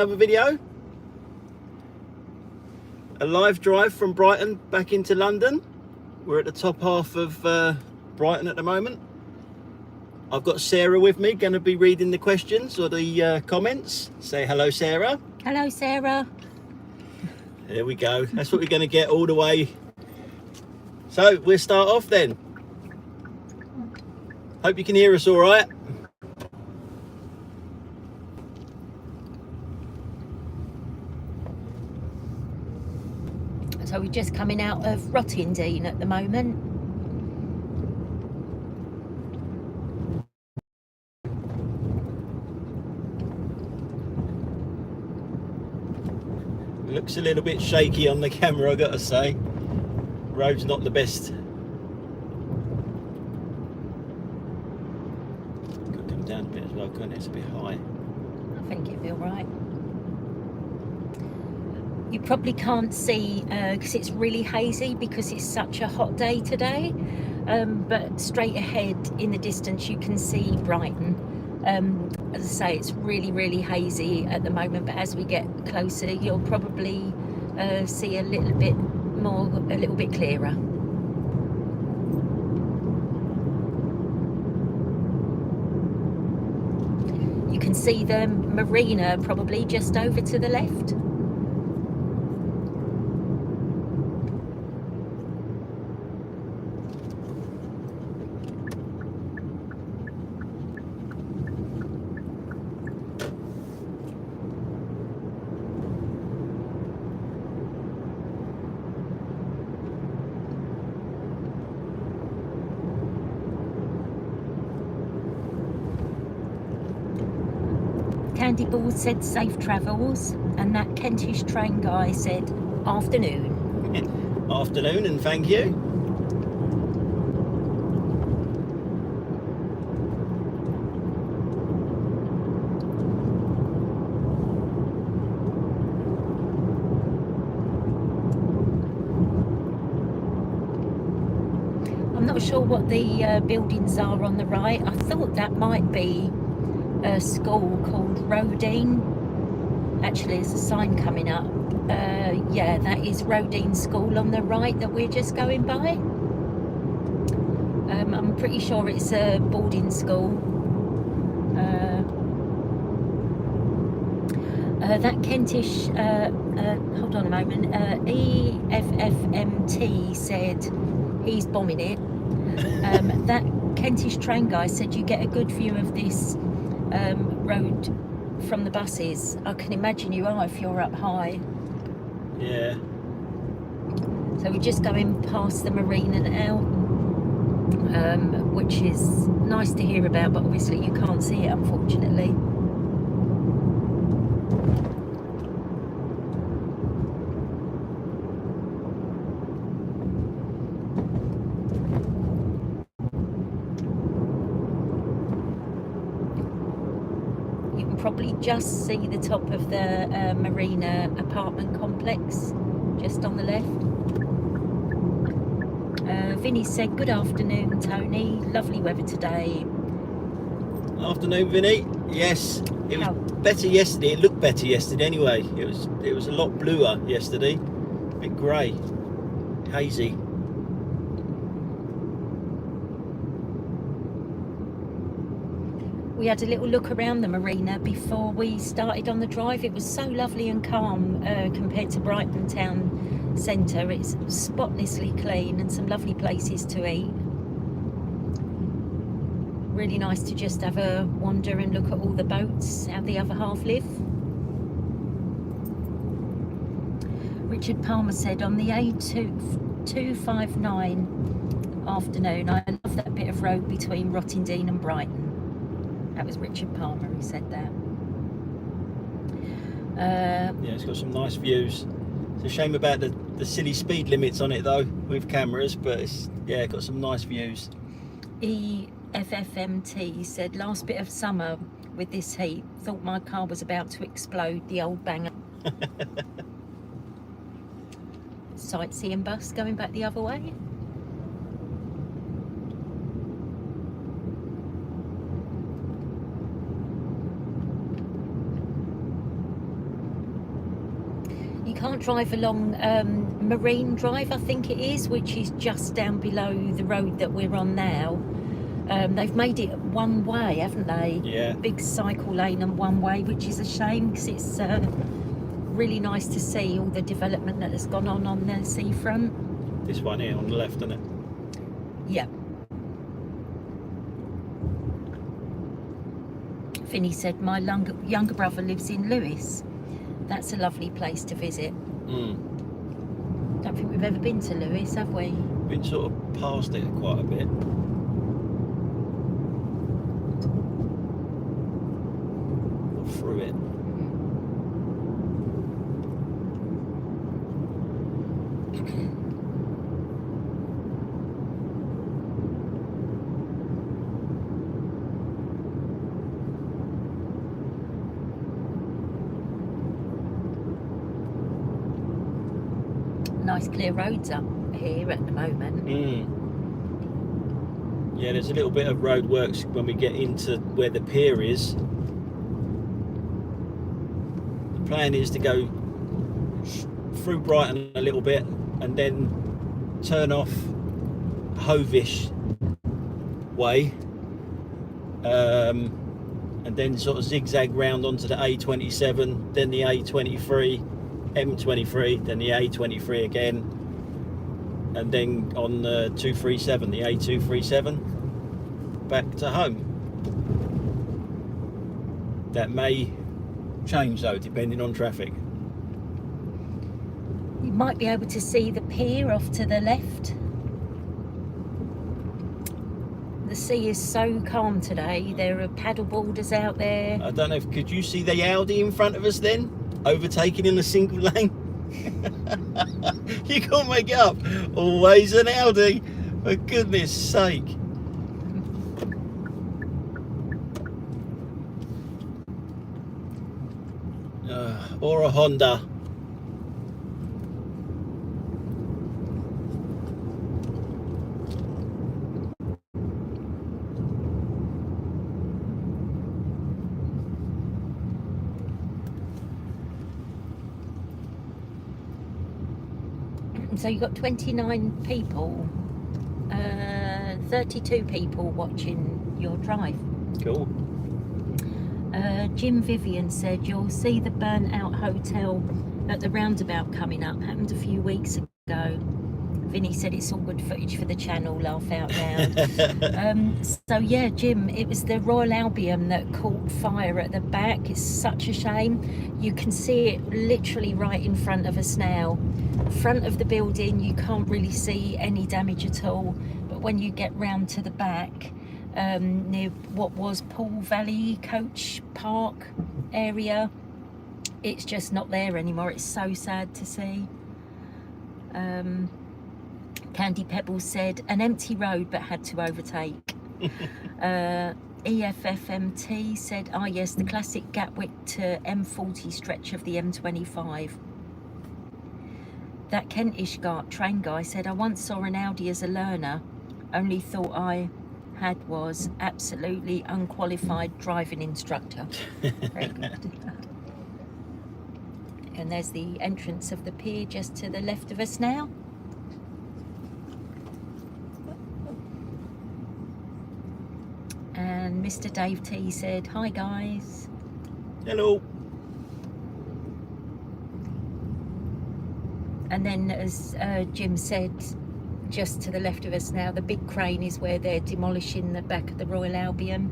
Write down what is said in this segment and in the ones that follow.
another video. A live drive from Brighton back into London. We're at the top half of Brighton at the moment. I've got Sarah with me, going to be reading the questions or the comments. Say hello, Sarah. Hello, Sarah. There we go. That's what we're going to get all the way. So we'll start off then. Hope you can hear us all right. So we're just coming out of Rottingdean at the moment. Looks a little bit shaky on the camera, I gotta say. Road's not the best. Could come down a bit as well, couldn't it? It's a bit high. I think it'll be all right. You probably can't see because it's really hazy because it's such a hot day today. But straight ahead in the distance you can see Brighton. As I say, it's really, really hazy at the moment, but as we get closer you'll probably see a little bit more, a little bit clearer. You can see the marina probably just over to the left. Candy Ball said safe travels, and that Kentish train guy said afternoon. Afternoon, and thank you. I'm not sure what the buildings are on the right. I thought that might be a school called Rodine. Actually, there's a sign coming up. Yeah, that is Rodine School on the right that we're just going by. I'm pretty sure it's a boarding school. That Kentish, hold on a moment, EFFMT said he's bombing it. That Kentish train guy said you get a good view of this road from the buses. I can imagine you are if you're up high. Yeah. So we're just going past the marina now, which is nice to hear about, but obviously you can't see it, unfortunately. Probably just see the top of the marina apartment complex just on the left. Vinny said good afternoon, Tony, lovely weather today. Afternoon, Vinny. Yes, it was better yesterday. It looked better yesterday anyway. It was a lot bluer yesterday, a bit grey, hazy. We had a little look around the marina before we started on the drive. It was so lovely and calm compared to Brighton town centre. It's spotlessly clean and some lovely places to eat. Really nice to just have a wander and look at all the boats, how the other half live. Richard Palmer said on the A259 afternoon, I love that bit of road between Rottingdean and Brighton. That was Richard Palmer who said that. Yeah, it's got some nice views. It's a shame about the silly speed limits on it though, with cameras, but it's, yeah, got some nice views. EFFMT said, last bit of summer with this heat, thought my car was about to explode, the old banger. Sightseeing bus going back the other way. You can't drive along Marine Drive, I think it is, which is just down below the road that we're on now. They've made it one way, haven't they? Yeah. Big cycle lane and one way, which is a shame because it's really nice to see all the development that has gone on the seafront. This one here on the left, isn't it? Yeah. Vinny said, my younger brother lives in Lewis. That's a lovely place to visit. Don't think we've ever been to Lewis, have we? Been sort of past it quite a bit. Or through it. Nice clear roads up here at the moment. Yeah, there's a little bit of road works when we get into where the pier is. The plan is to go through Brighton a little bit and then turn off Hovish way, and then sort of zigzag round onto the A27, then the A23, M23, then the A23 again, and then on the 237, the A237, back to home. That may change though, depending on traffic. You might be able to see the pier off to the left. The sea is so calm today. There are paddle boarders out there. I don't know if, could you see the Audi in front of us then? Overtaking in a single lane? You can't make it up. Always an Audi, for goodness sake. Or a Honda. So you've got 29 people, 32 people watching your drive. Cool. Jim Vivian said, you'll see the burnt out hotel at the roundabout coming up. Happened a few weeks ago. Vinny said it's all good footage for the channel, laugh out loud. So yeah, Jim, it was the Royal Albion that caught fire at the back. It's such a shame. You can see it literally right in front of us now. Front of the building, you can't really see any damage at all, but when you get round to the back, near what was Poole Valley Coach Park area, it's just not there anymore. It's so sad to see. Candy Pebbles said, an empty road but had to overtake. EFFMT said, ah yes, the classic Gatwick to M40 stretch of the M25. That Kentish train guy said, I once saw an Audi as a learner, only thought I had was absolutely unqualified driving instructor. Very good. And there's the entrance of the pier just to the left of us now. And Mr. Dave T said, hi guys. Hello. And then, as Jim said, just to the left of us now, the big crane is where they're demolishing the back of the Royal Albion.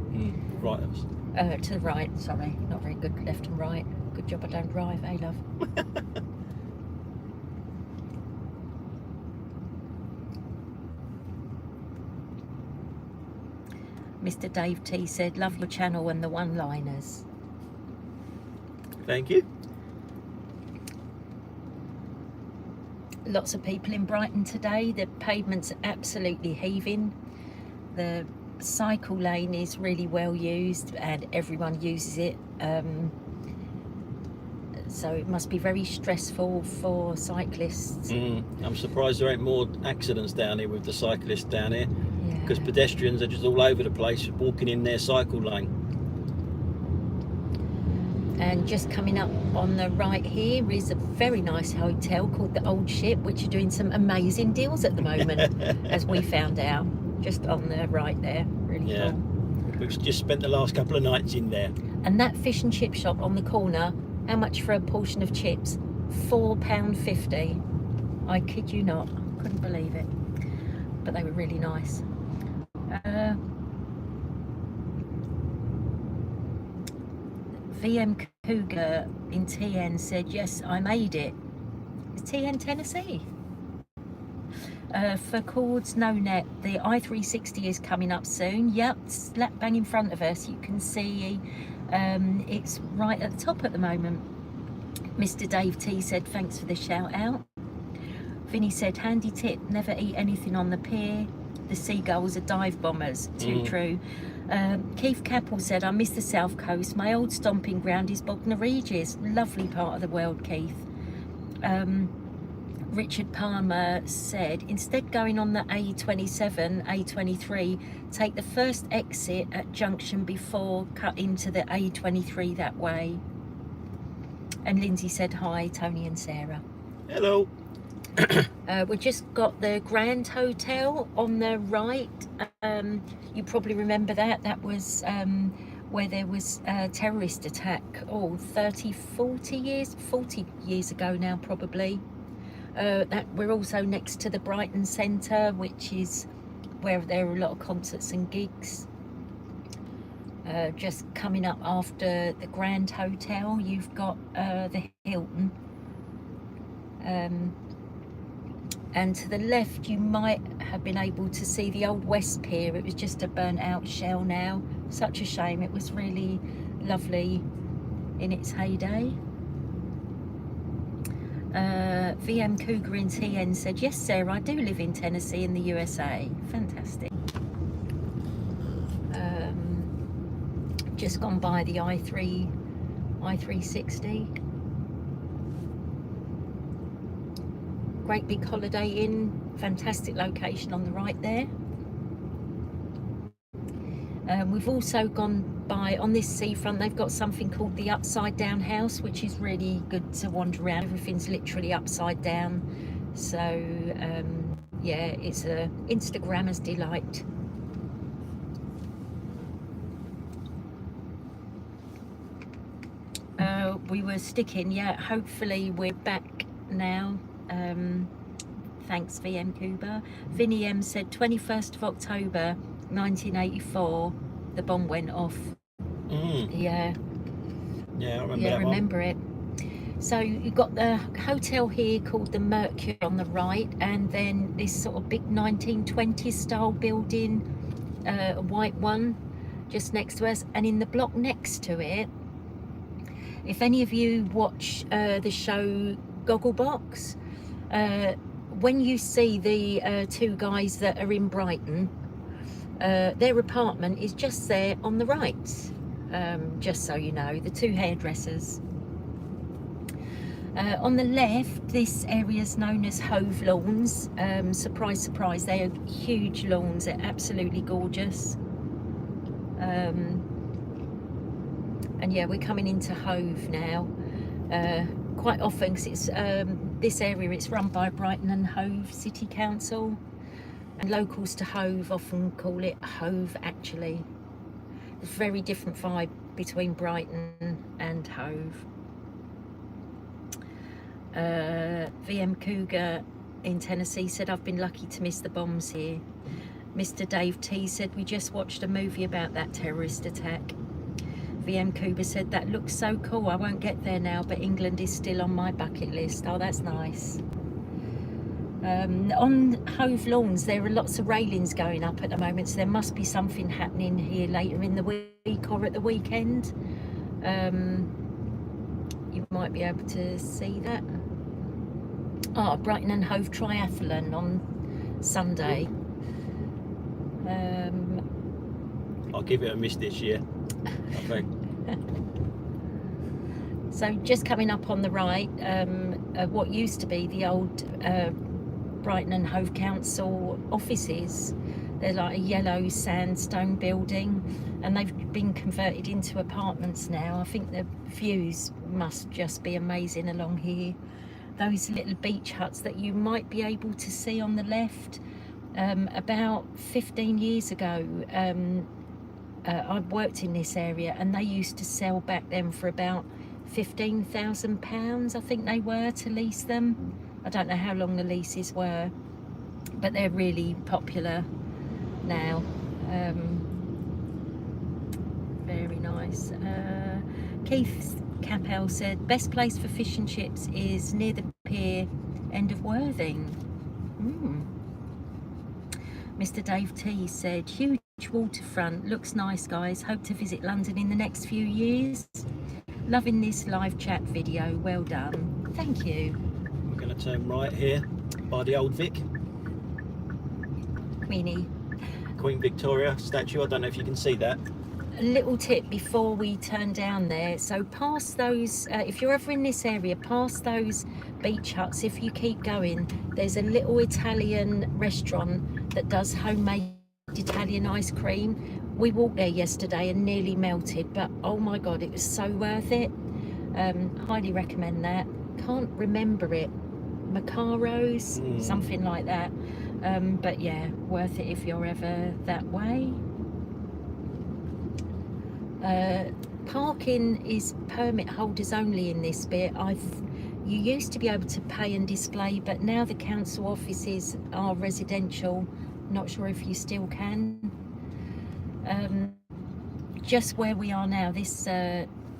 Right. To the right, sorry, not very good, left and right. Good job I don't drive, eh, love? Mr. Dave T said, love your channel and the one-liners. Thank you. Lots of people in Brighton today. The pavement's absolutely heaving. The cycle lane is really well used and everyone uses it. So it must be very stressful for cyclists. I'm surprised there ain't more accidents down here with the cyclists down here. Yeah. Because pedestrians are just all over the place walking in their cycle lane. And just coming up on the right here is a very nice hotel called the Old Ship, which are doing some amazing deals at the moment, as we found out. Just on the right there, really Yeah. cool. We've just spent the last couple of nights in there. And that fish and chip shop on the corner, how much for a portion of chips? £4.50. I kid you not, couldn't believe it. But they were really nice. VM Cougar in TN said, yes, I made it. Is TN Tennessee? For Cords No Net, the i360 is coming up soon. Yep, slap bang in front of us. You can see it's right at the top at the moment. Mr. Dave T said, thanks for the shout out. Vinny said, handy tip, never eat anything on the pier. The seagulls are dive bombers. Too true. Keith Capel said, I miss the South Coast. My old stomping ground is Bognor Regis. Lovely part of the world, Keith. Richard Palmer said, instead going on the A27, A23, take the first exit at junction before cut into the A23 that way. And Lindsay said, hi, Tony and Sarah. Hello. We just got the Grand Hotel on the right. You probably remember that. That was where there was a terrorist attack, 40 years ago now, probably. That we're also next to the Brighton Centre, which is where there are a lot of concerts and gigs. Just coming up after the Grand Hotel, you've got the Hilton. And to the left, you might have been able to see the old West Pier. It was just a burnt out shell now. Such a shame. It was really lovely in its heyday. VM Cougar in TN said, yes, Sarah, I do live in Tennessee in the USA. Fantastic. Just gone by the i360. Great big Holiday Inn, fantastic location on the right there. We've also gone by, on this seafront, they've got something called the Upside Down House, which is really good to wander around. Everything's literally upside down. So, yeah, it's a Instagrammer's delight. We were sticking, yeah, hopefully we're back now. Thanks, VM Cuba. Vinny M said 21st of October 1984 the bomb went off. Yeah, I remember yeah, that remember it. So you've got the hotel here called the Mercury on the right, and then this sort of big 1920s style building, a white one just next to us, and in the block next to it, if any of you watch the show Gogglebox, when you see the two guys that are in Brighton, their apartment is just there on the right, just so you know, the two hairdressers. On the left, this area is known as Hove Lawns. Surprise, surprise, they are huge lawns, they're absolutely gorgeous. And yeah, we're coming into Hove now. Quite often, because it's this area, it's run by Brighton and Hove City Council, and locals to Hove often call it Hove. Actually, a very different vibe between Brighton and Hove. VM Cougar in Tennessee said, I've been lucky to miss the bombs here. Mr. Dave T said, we just watched a movie about that terrorist attack. VM Cougar said, that looks so cool, I won't get there now, but England is still on my bucket list. Oh, that's nice. On Hove Lawns, there are lots of railings going up at the moment, so there must be something happening here later in the week or at the weekend. You might be able to see that. Brighton and Hove Triathlon on Sunday. I'll give it a miss this year, I think. So just coming up on the right, what used to be the old Brighton and Hove Council offices, They're like a yellow sandstone building, and they've been converted into apartments now. I think the views must just be amazing along here. Those little beach huts that you might be able to see on the left. About 15 years ago, I worked in this area, and they used to sell back then for about £15,000, I think they were, to lease them. I don't know how long the leases were, but they're really popular now. Very nice. Keith Capel said best place for fish and chips is near the pier end of Worthing. Mr. Dave T said huge waterfront, looks nice guys, hope to visit London in the next few years. Loving this live chat video, well done. Thank you. We're going to turn right here by the old Vic. Queen Victoria statue. I don't know if you can see that. A little tip before we turn down there, so past those, if you're ever in this area, past those beach huts, if you keep going, there's a little Italian restaurant that does homemade Italian ice cream. We walked there yesterday and nearly melted, but oh my god, it was so worth it. Highly recommend that. Can't remember it. Macaro's, something like that. But yeah, worth it if you're ever that way. Parking is permit holders only in this bit. You used to be able to pay and display, but now the council offices are residential. Not sure if you still can. Just where we are now, this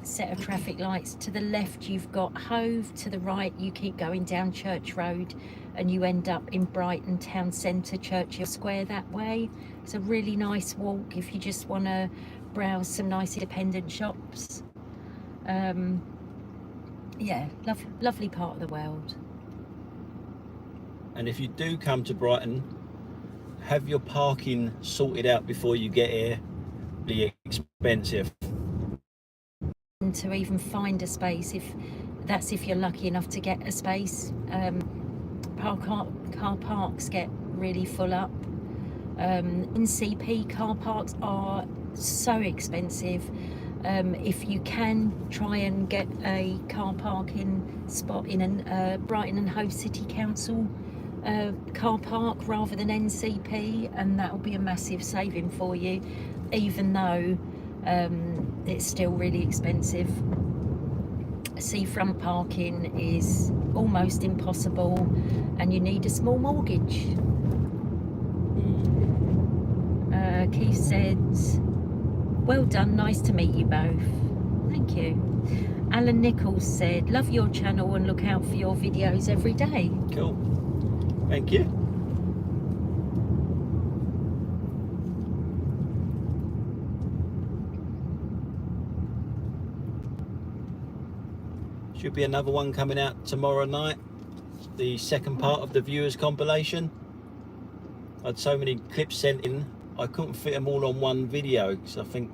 set of traffic lights, to the left you've got Hove, to the right you keep going down Church Road and you end up in Brighton town centre, Churchill Square that way. It's a really nice walk if you just want to browse some nice independent shops. Yeah, lovely part of the world. And if you do come to Brighton, have your parking sorted out before you get here. Be expensive. And to even find a space, if you're lucky enough to get a space. Car parks get really full up. NCP car parks are so expensive. If you can, try and get a car parking spot in a Brighton and Hove City Council car park rather than NCP, and that will be a massive saving for you, even though it's still really expensive. Seafront parking is almost impossible, and you need a small mortgage. Keith said, well done, nice to meet you both. Thank you. Alan Nichols said, love your channel and look out for your videos every day. Cool. Thank you. Should be another one coming out tomorrow night. The second part of the viewers compilation. I had so many clips sent in, I couldn't fit them all on one video, because I think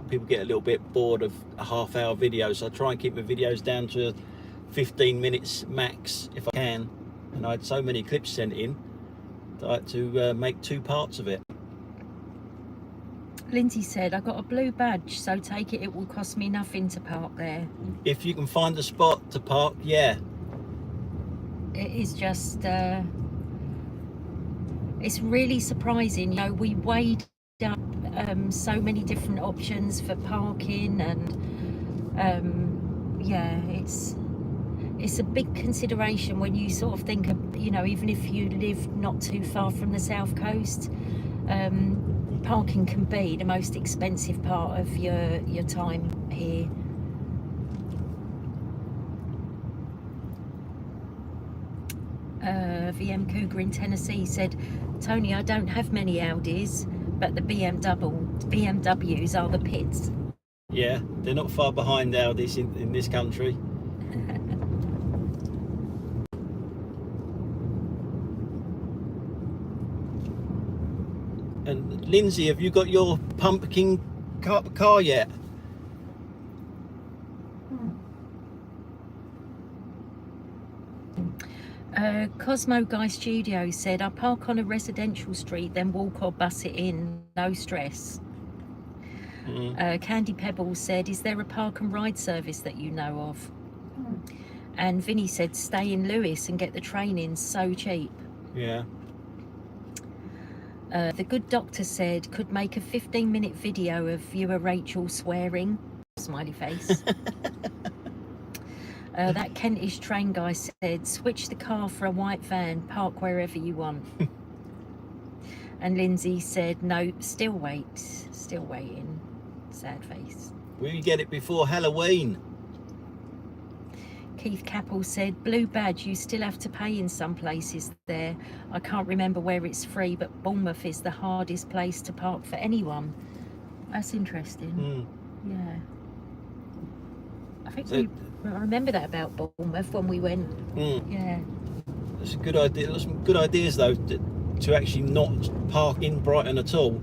people get a little bit bored of a half-hour video, so I try and keep my videos down to 15 minutes max if I can. And I had so many clips sent in that I had to make 2 parts of it. Lindsay said, I got a blue badge, so take it will cost me nothing to park there. If you can find a spot to park, yeah. It is just, it's really surprising. You know, we weighed up so many different options for parking, and yeah, it's a big consideration when you sort of think of, you know, even if you live not too far from the south coast, parking can be the most expensive part of your time here. VM Cougar in Tennessee said, Tony, I don't have many Audis, but the BMWs are the pits. Yeah, they're not far behind Audis in this country. And Lindsay, have you got your pumpkin car yet? Cosmo Guy Studio said, I park on a residential street, then walk or bus it in, no stress. Candy Pebbles said, is there a park and ride service that you know of? And Vinny said, stay in Lewis and get the train in, so cheap. Yeah. The Good Doctor said, could make a 15-minute video of viewer Rachel swearing, smiley face. That Kentish train guy said, switch the car for a white van, park wherever you want. And Lindsay said, no, still waiting, sad face. We get it before Halloween. Keith Capel said, blue badge, you still have to pay in some places there. I can't remember where it's free, but Bournemouth is the hardest place to park for anyone. That's interesting. Yeah. I think I remember that about Bournemouth when we went. Yeah. That's a good idea. There's some good ideas though to actually not park in Brighton at all.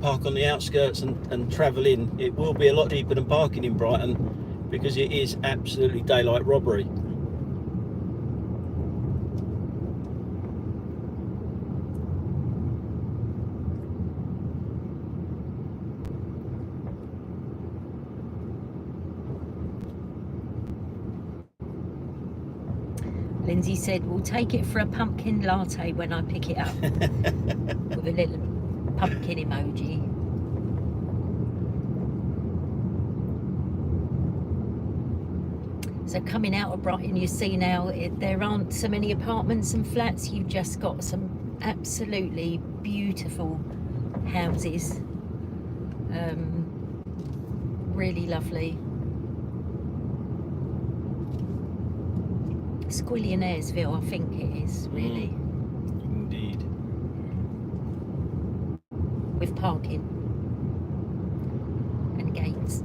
Park on the outskirts and travel in. It will be a lot cheaper than parking in Brighton because it is absolutely daylight robbery. Lindsay said, we'll take it for a pumpkin latte when I pick it up. With a little pumpkin emoji. So coming out of Brighton, you see now there aren't so many apartments and flats. You've just got some absolutely beautiful houses. Really lovely. Squillionairesville, I think it is, really. Indeed. With parking and gates.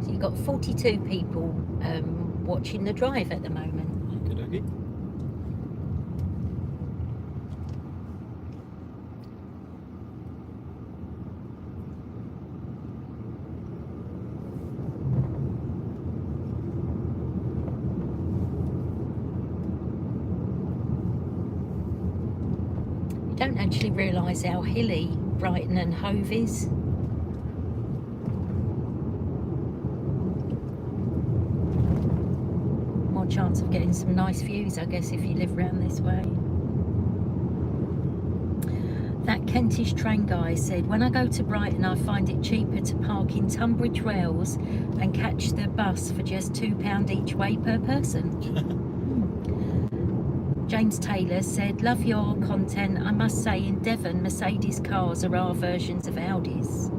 So you've got 42 people watching the drive at the moment. Good, okay. Don't actually realise how hilly Brighton and Hove is. More chance of getting some nice views, I guess, if you live round this way. That Kentish train guy said, when I go to Brighton, I find it cheaper to park in Tunbridge Wells and catch the bus for just £2 each way per person. James Taylor said, love your content. I must say, in Devon, Mercedes cars are our versions of Audis.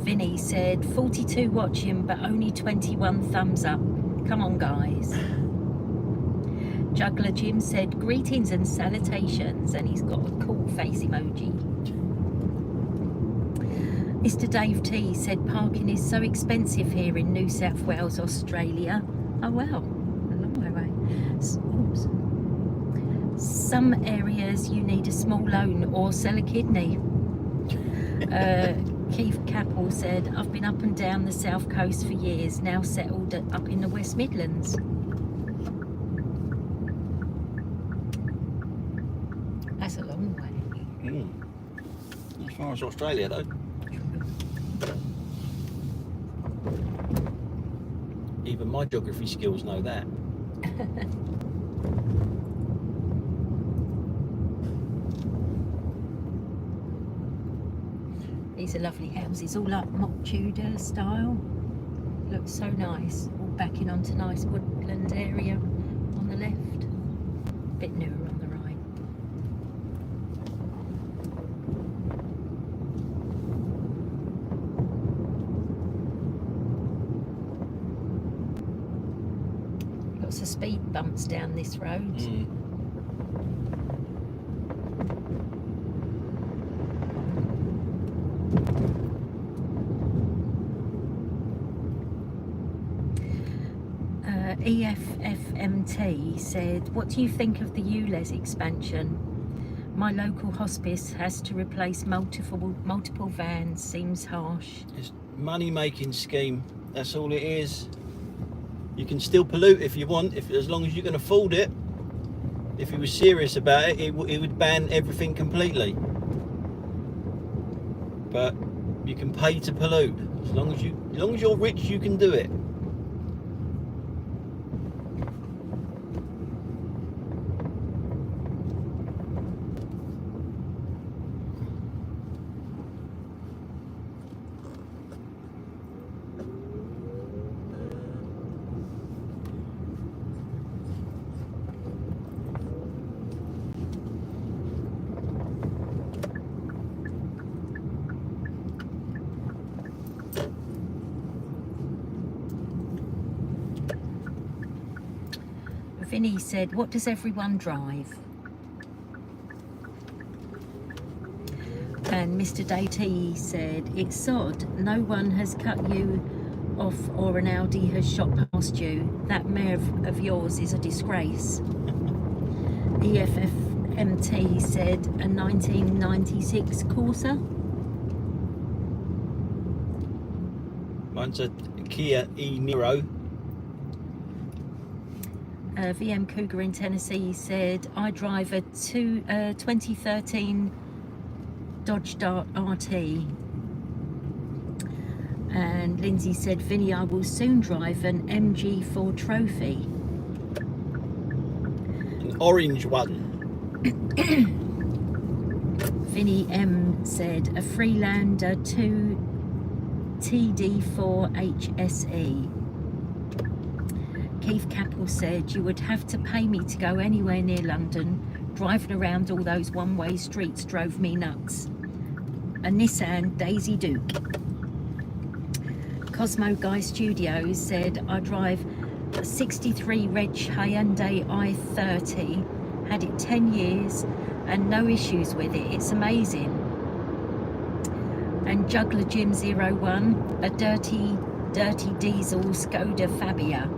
Vinny said, 42 watching, but only 21 thumbs up. Come on, guys. Juggler Jim said, greetings and salutations, and he's got a cool face emoji. Mr. Dave T said, parking is so expensive here in New South Wales, Australia. Oh well, a long way away. Oops. Some areas you need a small loan or sell a kidney. Keith Capel said, I've been up and down the south coast for years, now settled up in the West Midlands. That's a long way. As far as Australia though. Even my geography skills know that. These are lovely houses, all like mock Tudor style. Looks so nice. All backing onto nice woodland area on the left. A bit newer on the right. Lots of speed bumps down this road. EFFMT said, what do you think of the ULEZ expansion? My local hospice has to replace multiple vans. Seems harsh. It's money-making scheme. That's all it is. You can still pollute if you want, as long as you can afford it. If he was serious about it, it would ban everything completely. But you can pay to pollute. As long as you're rich, you can do it. Vinny said, what does everyone drive? And Mr. Datey said, it's sod. No one has cut you off or an Audi has shot past you. That mare of yours is a disgrace. EFFMT said, a 1996 Corsa. Mine's a Kia e-Niro. VM Cougar in Tennessee said, I drive a 2013 Dodge Dart RT. And Lindsay said, Vinny, I will soon drive an MG4 Trophy. An orange one. Vinny M said, a Freelander 2 TD4 HSE. Keith Capel said, you would have to pay me to go anywhere near London. Driving around all those one-way streets drove me nuts. A Nissan Daisy Duke. Cosmo Guy Studios said, I drive a 63 Reg Hyundai i30. Had it 10 years and no issues with it. It's amazing. And Juggler Jim 01, a dirty diesel Skoda Fabia.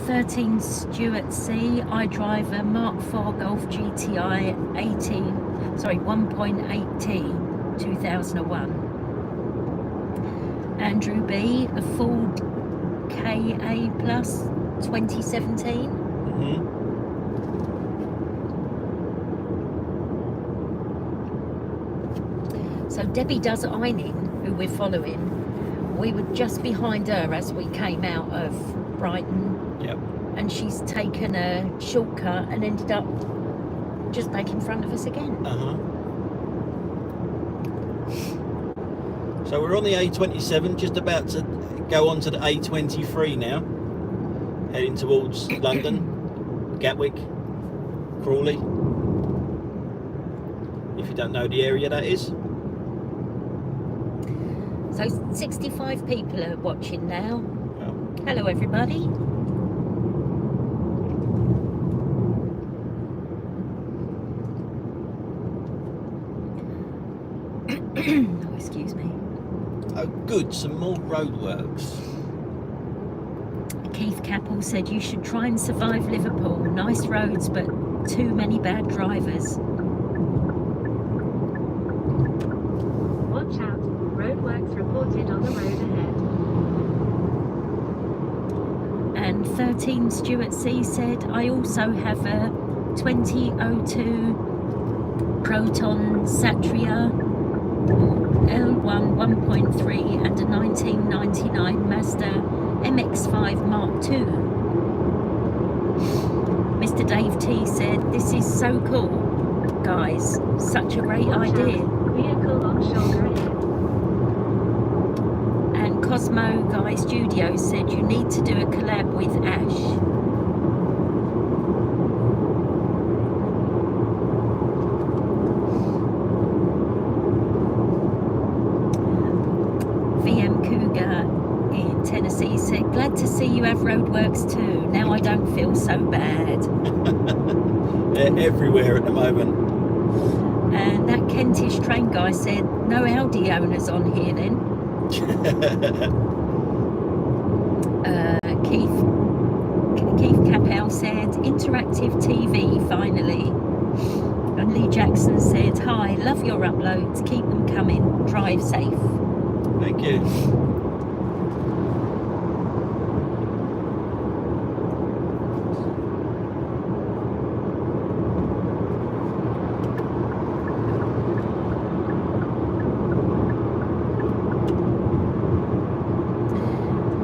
13 Stuart C. I drive a Mark IV Golf GTI 1.8T 2001. Andrew B. a Ford KA Plus 2017. So Debbie Does Ironing, who we're following, we were just behind her as we came out of Brighton. Yep. And she's taken a shortcut and ended up just back in front of us again. So we're on the A27, just about to go on to the A23 now, heading towards London, Gatwick, Crawley. If you don't know the area that is. So 65 people are watching now. Oh. Hello everybody. Oh, excuse me. Oh good, some more roadworks. Keith Capel said you should try and survive Liverpool. Nice roads but too many bad drivers. Watch out, roadworks reported on the road ahead. And 13 Stuart C said, I also have a 2002 Proton Satria L1 1.3 and a 1999 Mazda MX-5 Mark II. Mr. Dave T said, this is so cool, guys, such a great idea. Vehicle on shoulder ahead. And Cosmo Guy Studios said you need to do a collab with Ash. VM Cougar in Tennessee said, glad to see you have roadworks too. Now I don't feel so bad. They're everywhere at the moment. And that Kentish train guy said, no Audi owners on here then. Keith Capel said, interactive TV finally. And Lee Jackson said, hi, love your uploads, keep them coming, drive safe. Thank you.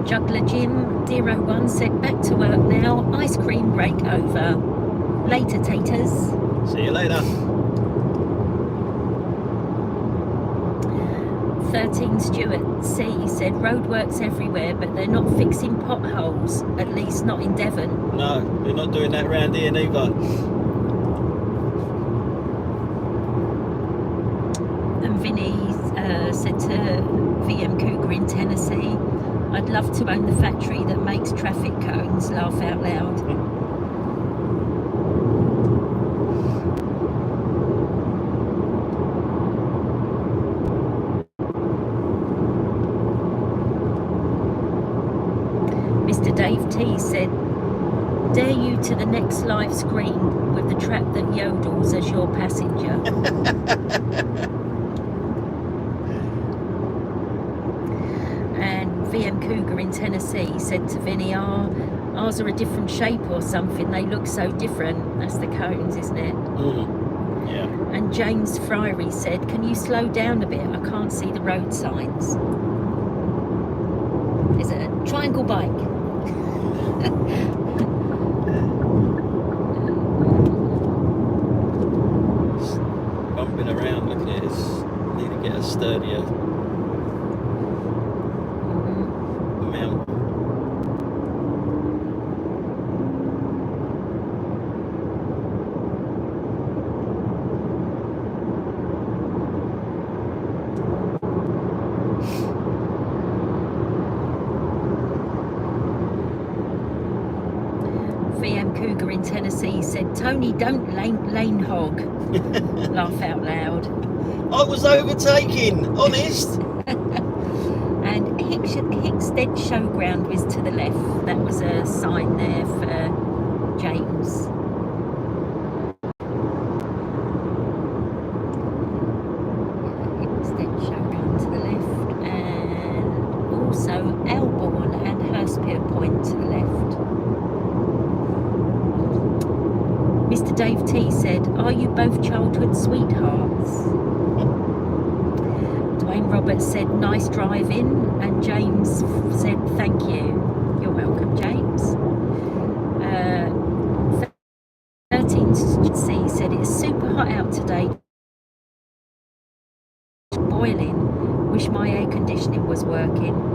Juggler Jim, Dero 1 said, back to work now, ice cream break over. Later, taters. See you later. 13 Stuart C said, roadworks everywhere, but they're not fixing potholes, at least not in Devon. No, they're not doing that round here neither. And Vinny said to VM Cougar in Tennessee, I'd love to own the factory that makes traffic cones, laugh out loud. Mr. Dave T said, dare you to the next live screen with the trap that yodels as your passenger. And VM Cougar in Tennessee said to Vinny, ours are a different shape or something, they look so different. That's the cones, isn't it? Yeah. And James Fryery said, can you slow down a bit, I can't see the road signs. Is it a triangle bike? Bumping around, look at this. Need to get a sturdier mount. VM Cougar in Tennessee said, Tony, don't lane hog. Laugh out loud. I was overtaking, honest. And Hickstead Showground was to the left. That was a sign there for James. Hickstead Showground to the left. And also Elborn and Hurstpier Point to the left. Mr. Dave T said, are you both childhood sweethearts? Dwayne Roberts said, nice driving. And James said, thank you. You're welcome, James. 13C said, it's super hot out today. Boiling. Wish my air conditioning was working.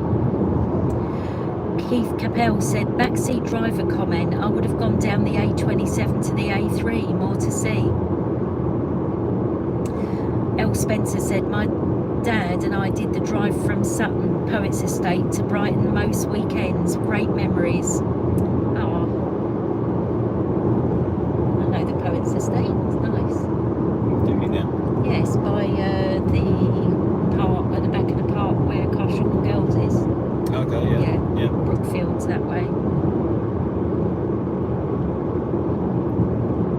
Keith Capel said, backseat driver comment, I would have gone down the A27 to the A3, more to see. El Spencer said, my dad and I did the drive from Sutton Poets Estate to Brighton most weekends, great memories. Oh, I know the Poets Estate, it's nice. Do you now? Yes, by the park, at the back of the park where Caution Girls is. Okay, yeah. Brookfields that way.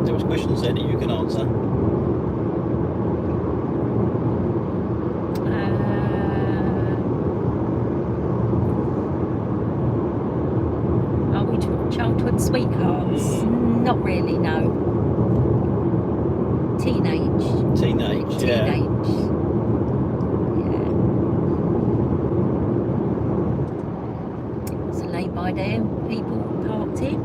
There was questions there that you can answer. Are we childhood sweethearts? Not really, no. Teenage. Teenage, yeah. There's a lay-by there, people parked in.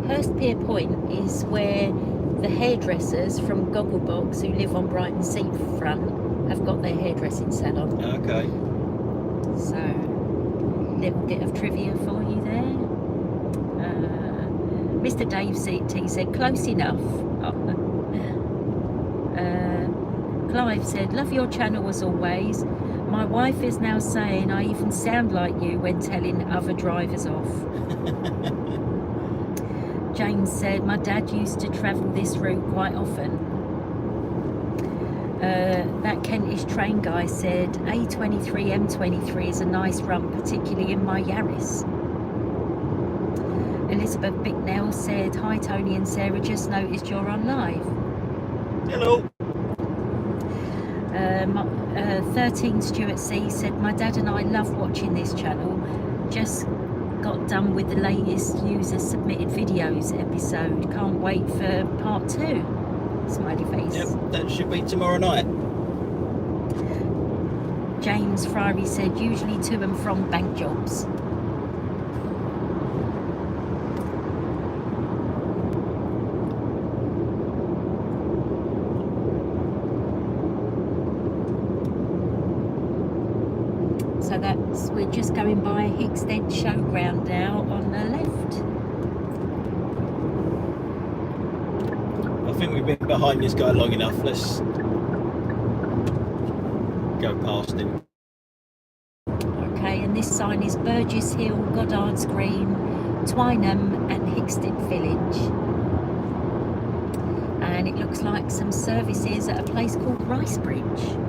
Hurstpier Point is where the hairdressers from Gogglebox who live on Brighton seafront have got their hairdressing salon. Okay. So, little bit of trivia for you there. Mr. Dave T said, close enough. Clive said, love your channel as always. My wife is now saying I even sound like you when telling other drivers off. James said, my dad used to travel this route quite often. That Kentish train guy said A23, M23 is a nice run, particularly in my Yaris. Elizabeth Bicknell said, hi Tony and Sarah, just noticed you're on live. Hello. 13 Stuart C said, my dad and I love watching this channel. Just got done with the latest user submitted videos episode. Can't wait for part 2. Smiley face. Yep, that should be tomorrow night. James Fryery said, usually to and from bank jobs. So we're just going by Hickstead Showground now on the left. I think we've been behind this guy long enough. Let's go past him. Okay, and this sign is Burgess Hill, Goddard's Green, Twynham and Hickstead Village. And it looks like some services at a place called Ricebridge.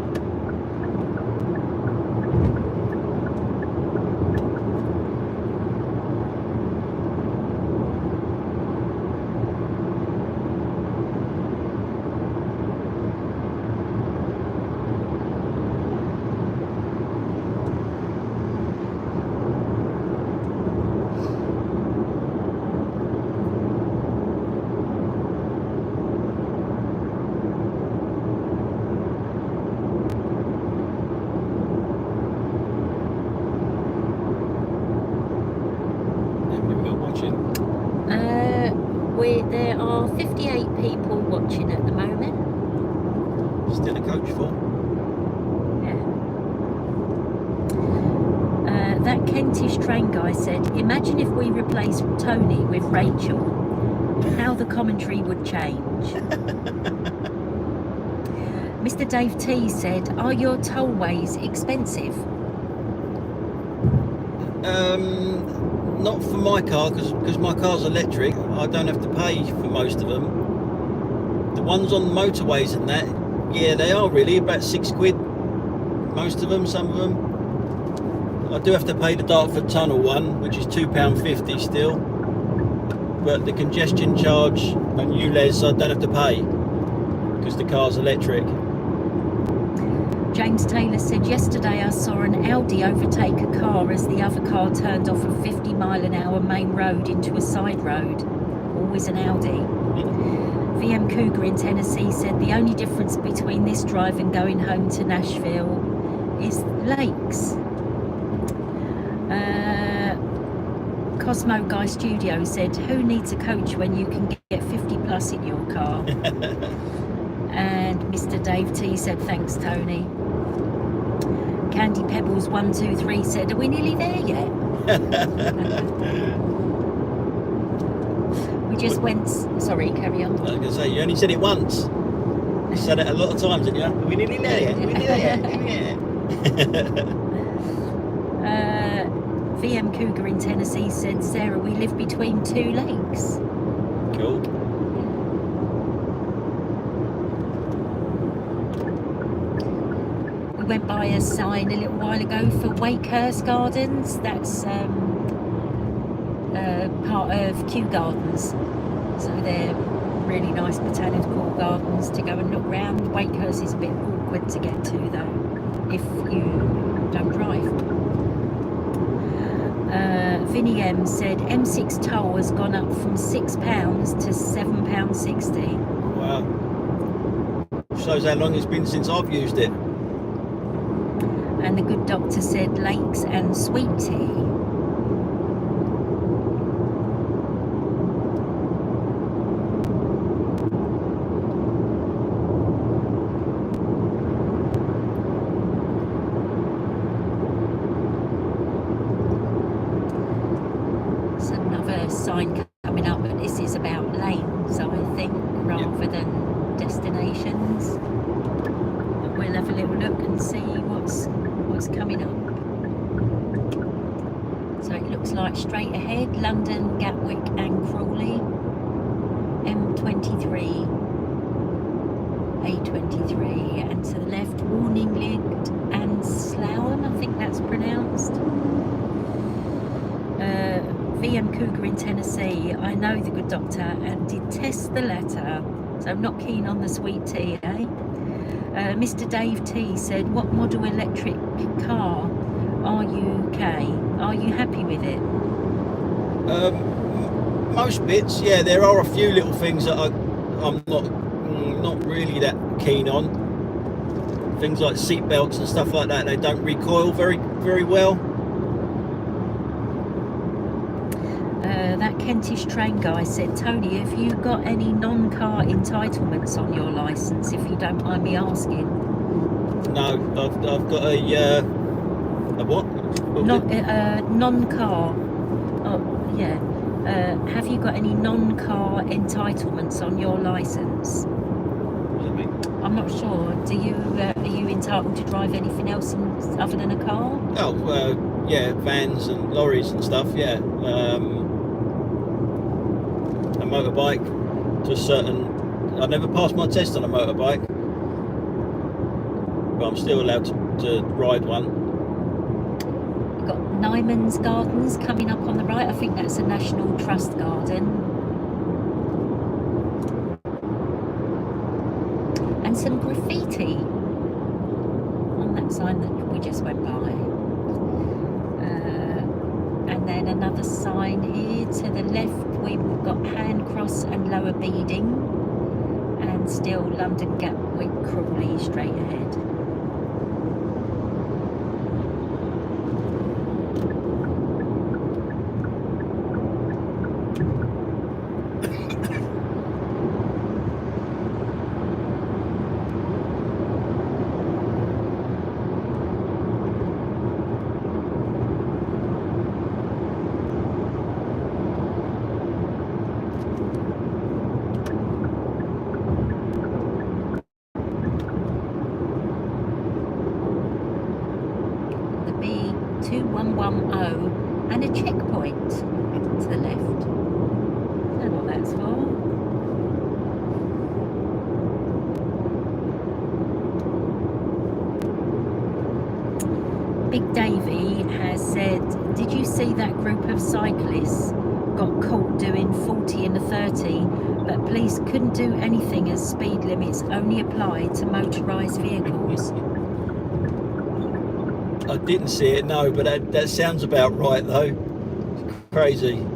There are 58 people watching at the moment. Still a coach full. Yeah. That Kentish train guy said, imagine if we replaced Tony with Rachel, how the commentary would change. Mr. Dave T said, are your tollways expensive? Not for my car, because my car's electric. I don't have to pay for most of them. The ones on motorways and that, yeah, they are really about £6. Most of them, some of them. I do have to pay the Dartford Tunnel one, which is £2.50 still. But the congestion charge and ULEZ I don't have to pay because the car's electric. James Taylor said, yesterday I saw an Audi overtake a car as the other car turned off a 50-mile-an-hour main road into a side road. Always an Audi. VM Cougar in Tennessee said, the only difference between this drive and going home to Nashville is lakes. Cosmo Guy Studio said, who needs a coach when you can get 50 plus in your car? And Mr. Dave T said, thanks Tony. Candy Pebbles 123 said, are we nearly there yet? We just went, sorry, carry on. I was going to say, you only said it once. You said it a lot of times, didn't you? Are we nearly there yet? Are we nearly there yet? VM Cougar in Tennessee said, Sarah, we live between 2 lakes. Cool. We went by a sign a little while ago for Wakehurst Gardens. That's part of Kew Gardens. So they're really nice botanical gardens to go and look round. Wakehurst is a bit awkward to get to though, if you don't drive. Vinnie M said M6 toll has gone up from £6 to £7.60. Wow. Shows how long it's been since I've used it. And the good doctor said lakes and sweet tea. There's another sign coming up, but this is about lanes, I think, rather than destinations. But we'll have a little look and see what's coming up. So it looks like straight ahead, London, Gatwick and Crawley, M23, A23, and to the left, warning linked and Slough, I think that's pronounced. VM Cougar in Tennessee, I know the good doctor and detest the letter, so I'm not keen on the sweet tea, eh? Mr. Dave T said, what model electric car are you, Kay? Are you happy with it? Most bits, yeah. There are a few little things that I'm not really that keen on. Things like seat belts and stuff like that. They don't recoil very well. That Kentish train guy said, Tony, have you got any non-car entitlements on your licence, if you don't mind me asking? No, I've got a what? Non-car. Oh, yeah. Have you got any non-car entitlements on your licence? What does it mean? I'm not sure. Do you are you entitled to drive anything else other than a car? Oh, yeah, vans and lorries and stuff. Yeah, a motorbike to a certain. I never passed my test on a motorbike, but I'm still allowed to ride one. We've got Nyman's Gardens coming up on the right. I think that's a National Trust garden. And some graffiti on that sign that we just went by. And then another sign here to the left. We've got Hand Cross and Lower Beeding. And still London Gatwick Crawley straight ahead. B2110 and a checkpoint to the left. Don't know what that's for. Big Davy has said, did you see that group of cyclists got caught doing 40 and a 30, but police couldn't do anything as speed limits only apply to motorised vehicles? I didn't see it, no, but that sounds about right though. It's crazy.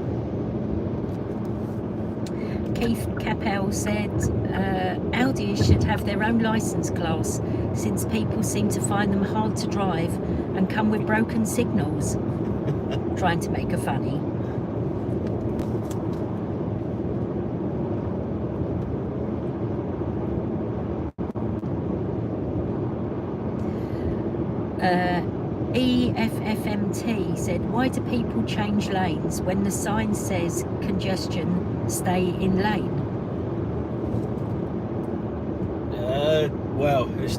Keith Capel said Audis should have their own licence class, since people seem to find them hard to drive and come with broken signals. Trying to make a funny. EFFMT said, why do people change lanes when the sign says congestion, stay in lane? Well, it's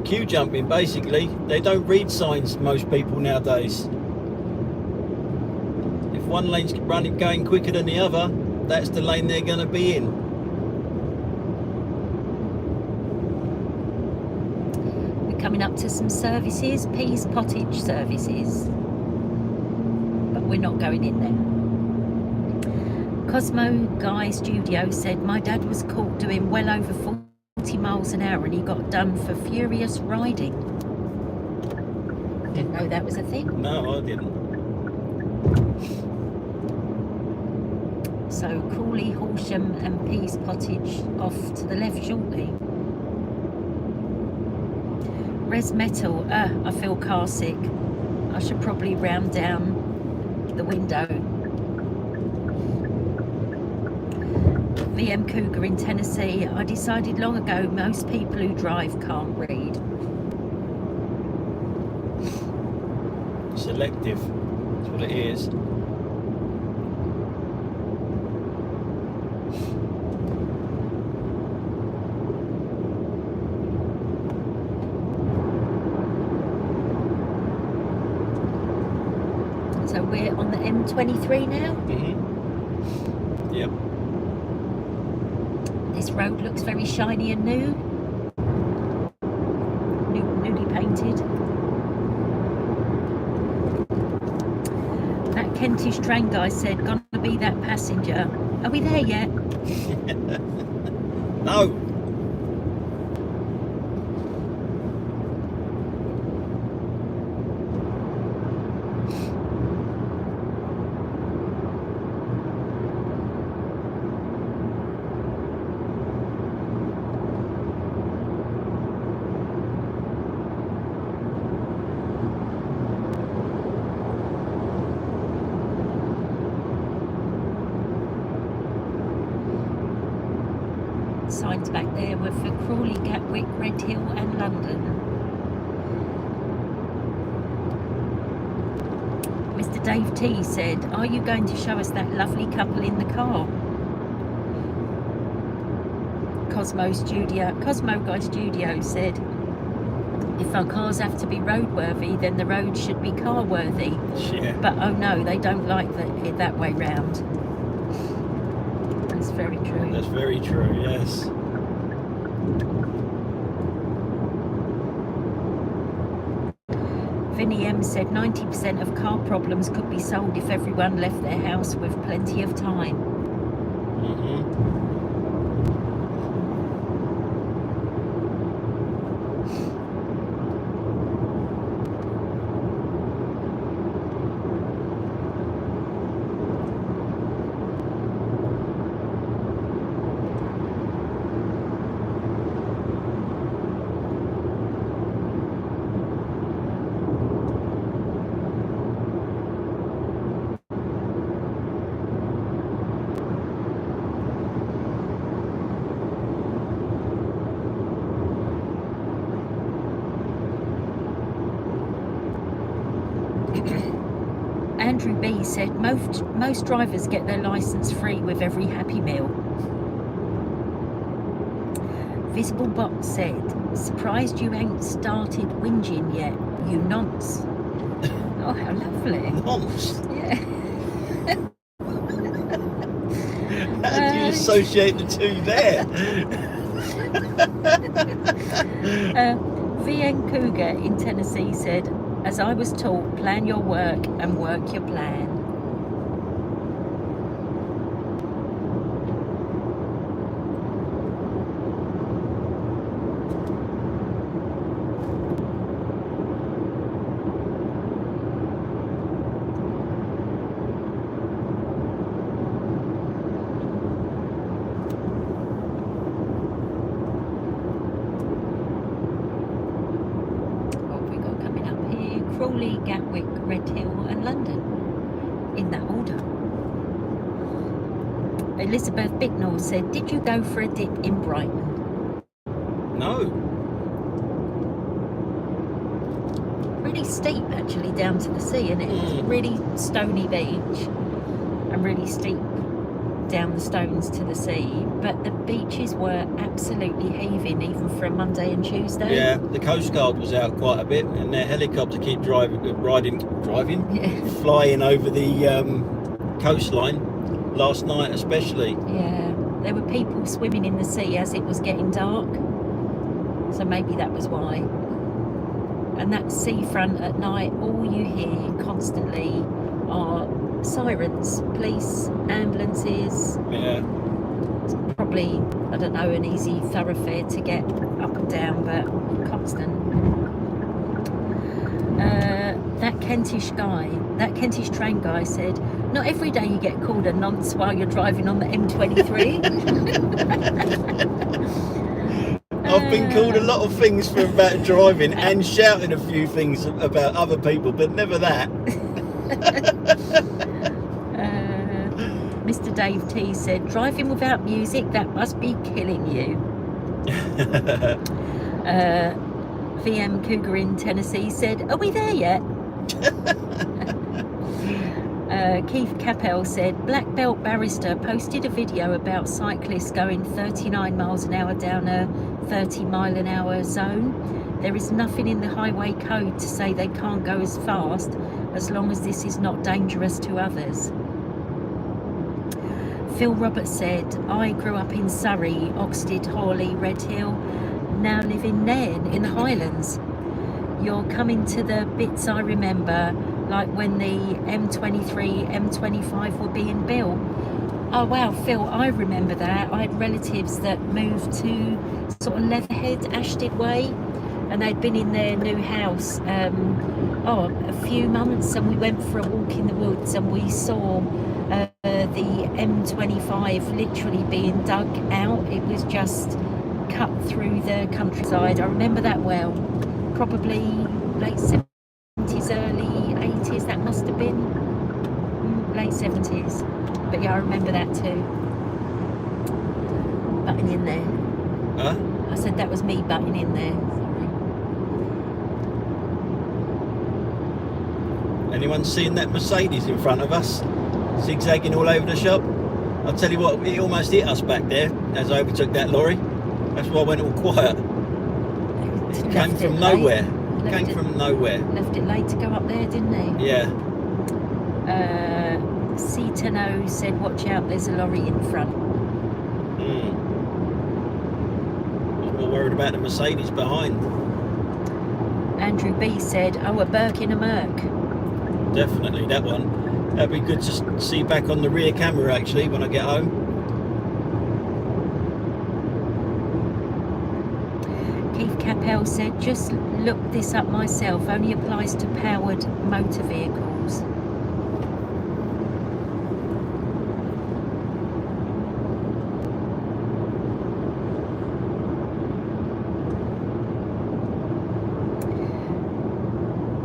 queue jumping basically. They don't read signs, most people nowadays. If one lane's going quicker than the other, that's the lane they're going to be in. Coming up to some services, Peas Pottage services, but we're not going in there. Cosmo Guy Studio said, my dad was caught doing well over 40 miles an hour and he got done for furious riding. Didn't know that was a thing. No, I didn't. So Crawley, Horsham and Peas Pottage off to the left shortly. Res Metal, I feel car sick. I should probably round down the window. VM Cougar in Tennessee, I decided long ago most people who drive can't read. Selective, that's what it is. So we're on the M23 now. Yep. This road looks very shiny and newly painted. That Kentish train guy said, gonna be that passenger. Are we there yet? No. Signs back there were for Crawley, Gatwick, Red Hill and London. Mr. Dave T said, are you going to show us that lovely couple in the car? Cosmo Guy Studio said, if our cars have to be roadworthy, then the roads should be car worthy. Yeah. But oh no, they don't like it that way round. That's very true. That's very true, yes. Vinnie M said 90% of car problems could be solved if everyone left their house with plenty of time. Andrew B said most drivers get their licence free with every Happy Meal. Visible Bot said, surprised you ain't started whinging yet, you nonce. Oh, how lovely. Nonce? Yeah. How do you associate the two there? VN Cougar in Tennessee said, as I was taught, plan your work and work your plan. Crawley, Gatwick, Red Hill and London, in that order. Elizabeth Bicknell said, did you go for a dip in Brighton? No. Really steep actually down to the sea, isn't it? Really stony beach and really steep down the stones to the sea, but the beaches were absolutely heaving even for a Monday and Tuesday. Yeah, the Coast Guard was out quite a bit and their helicopter keep flying over the coastline last night especially. Yeah, there were people swimming in the sea as it was getting dark, so maybe that was why. And that seafront at night, all you hear constantly are sirens, police, ambulances. Yeah. It's probably, I don't know, an easy thoroughfare to get up and down, but constant. That Kentish train guy said, not every day you get called a nonce while you're driving on the M23. I've been called a lot of things for about driving and shouting a few things about other people, but never that. Mr. Dave T said, driving without music, that must be killing you. VM Cougar in Tennessee said, are we there yet? Keith Capel said, Black Belt Barrister posted a video about cyclists going 39 miles an hour down a 30 mile an hour zone. There is nothing in the highway code to say they can't go as fast as long as this is not dangerous to others. Phil Roberts said, I grew up in Surrey, Oxted, Hawley, Redhill, now live in Nairn in the Highlands. You're coming to the bits I remember, like when the M23, M25 were being built. Oh wow, Phil, I remember that. I had relatives that moved to sort of Leatherhead, Ashted Way, and they'd been in their new house a few months, and we went for a walk in the woods and we saw the M25 literally being dug out. It was just cut through the countryside. I remember that well. Probably late 70s, early 80s, that must have been. Late 70s. But yeah, I remember that too. Butting in there. Huh? I said that was me butting in there. Sorry. Anyone seeing that Mercedes in front of us? Zigzagging all over the shop? I'll tell you what, it almost hit us back there as I overtook that lorry. That's why I went all quiet. It came from nowhere. Left it late to go up there, didn't he? Yeah. C10O said, watch out, there's a lorry in front. I was more worried about the Mercedes behind. Andrew B said, oh, a Burke in a Merc. Definitely, that one. That'd be good to see back on the rear camera actually when I get home. Keith Capel said, just looked this up myself, only applies to powered motor vehicles.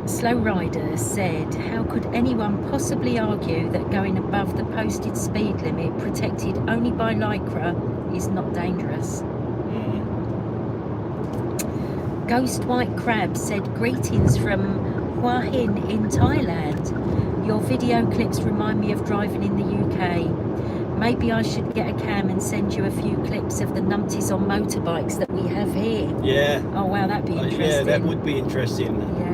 Slow Rider said, how could anyone possibly argue that going above the posted speed limit protected only by Lycra is not dangerous? Ghost White Crab said, greetings from Hua Hin in Thailand. Your video clips remind me of driving in the UK. Maybe I should get a cam and send you a few clips of the numpties on motorbikes that we have here. Yeah. Oh wow, that'd be interesting. Yeah, that would be interesting. Yeah.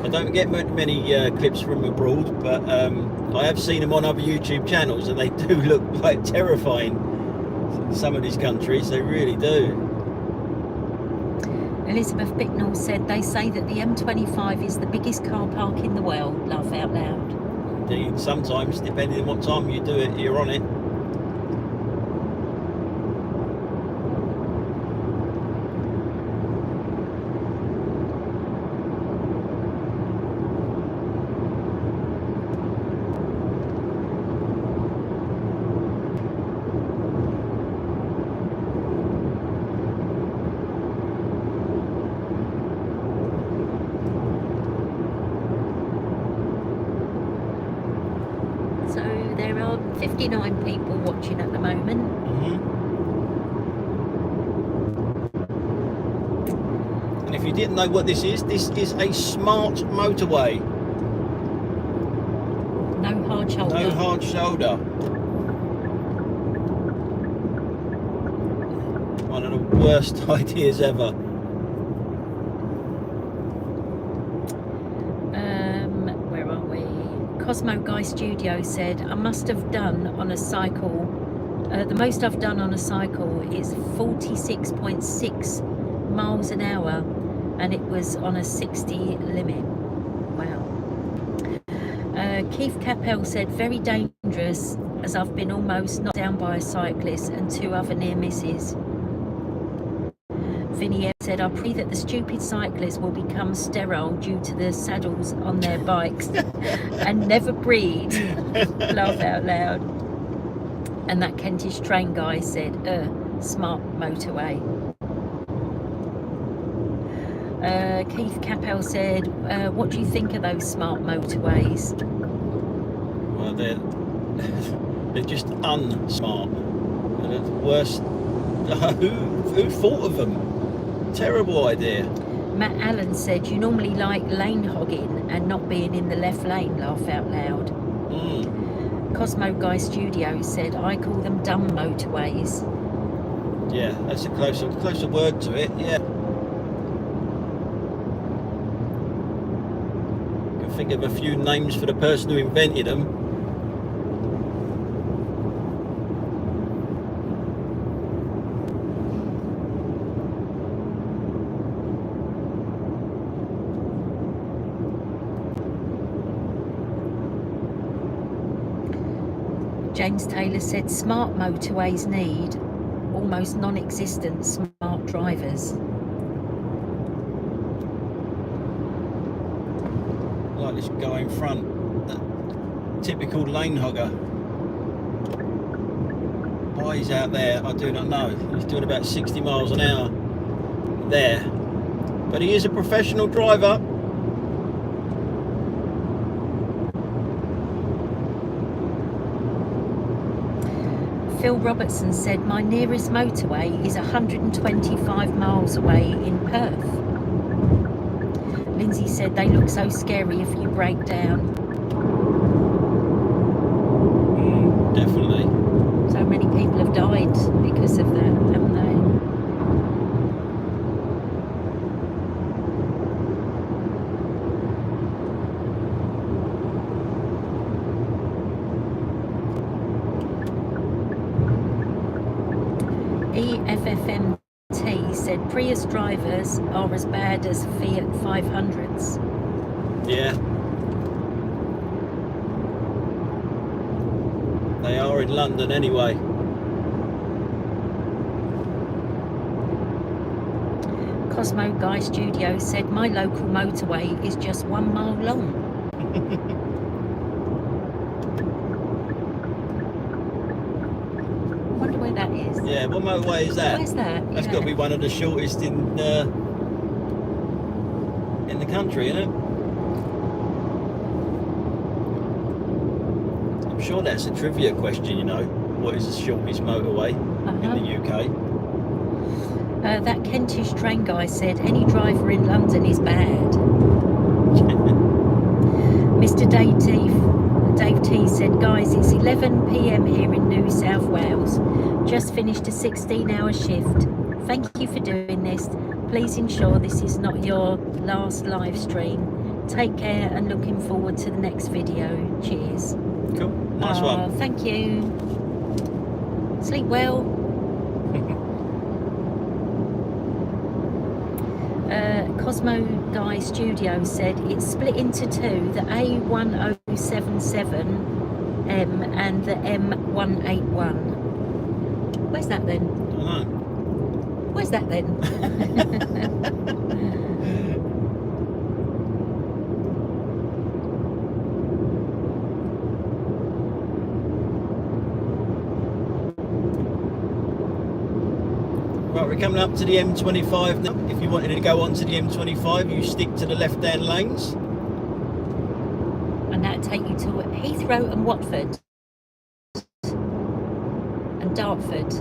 I don't get many clips from abroad, but I have seen them on other YouTube channels, and they do look like terrifying. Some of these countries, they really do. Elizabeth Bicknell said, they say that the M25 is the biggest car park in the world. Laugh out loud. Indeed, sometimes, depending on what time you do it, you're on it. So there are 59 people watching at the moment. And if you didn't know what this is a smart motorway. No hard shoulder. No hard shoulder. One of the worst ideas ever. Where are we? Cosmo Guy Studio said, I must have done on a cycle, the most I've done on a cycle is 46.6 miles an hour, and it was on a 60 limit. Wow. Keith Capel said, very dangerous, as I've been almost knocked down by a cyclist and 2 other near misses. Vinny said, I pray that the stupid cyclists will become sterile due to the saddles on their bikes and never breed. Laugh out loud. And that Kentish train guy said, smart motorway. Keith Capel said, what do you think of those smart motorways? Well, they're just unsmart. They're the worst. Who thought of them? Terrible idea. Matt Allen said, you normally like lane hogging and not being in the left lane. Laugh out loud. Cosmo Guy Studio said, I call them dumb motorways. Yeah, that's a closer word to it. Yeah. Can think of a few names for the person who invented them. James Taylor said smart motorways need almost non-existent smart drivers. Like this guy in front, that typical lane hogger. Why he's out there, I do not know. He's doing about 60 miles an hour there. But he is a professional driver. Phil Robertson said, my nearest motorway is 125 miles away in Perth. Lindsay said, they look so scary if you break down. Definitely. So many people have died because of that, haven't they? EFFMT said Prius drivers are as bad as Fiat 500s. Yeah. They are in London anyway. Cosmo Guy Studio said my local motorway is just 1 mile long. I wonder where that is. Yeah, what motorway is that? Where's that? That's Yeah. got to be one of the shortest in the country, isn't it? I'm sure that's a trivia question, you know. What is the shortest motorway in the UK? That Kentish train guy said any driver in London is bad. Mr. Dave T said, guys, it's 11 p.m. here in New South Wales. Just finished a 16-hour shift. Thank you for doing this. Please ensure this is not your last live stream. Take care and looking forward to the next video. Cheers. Cool. Nice one. Thank you. Sleep well. Cosmo Guy Studio said it's split into two, the A1077M and the M181. Where's that then? I don't know. Where's that then? Right, we're coming up to the M25 now. If you wanted to go onto the M25, you stick to the left-hand lanes. And that'll take you to Heathrow and Watford and Dartford.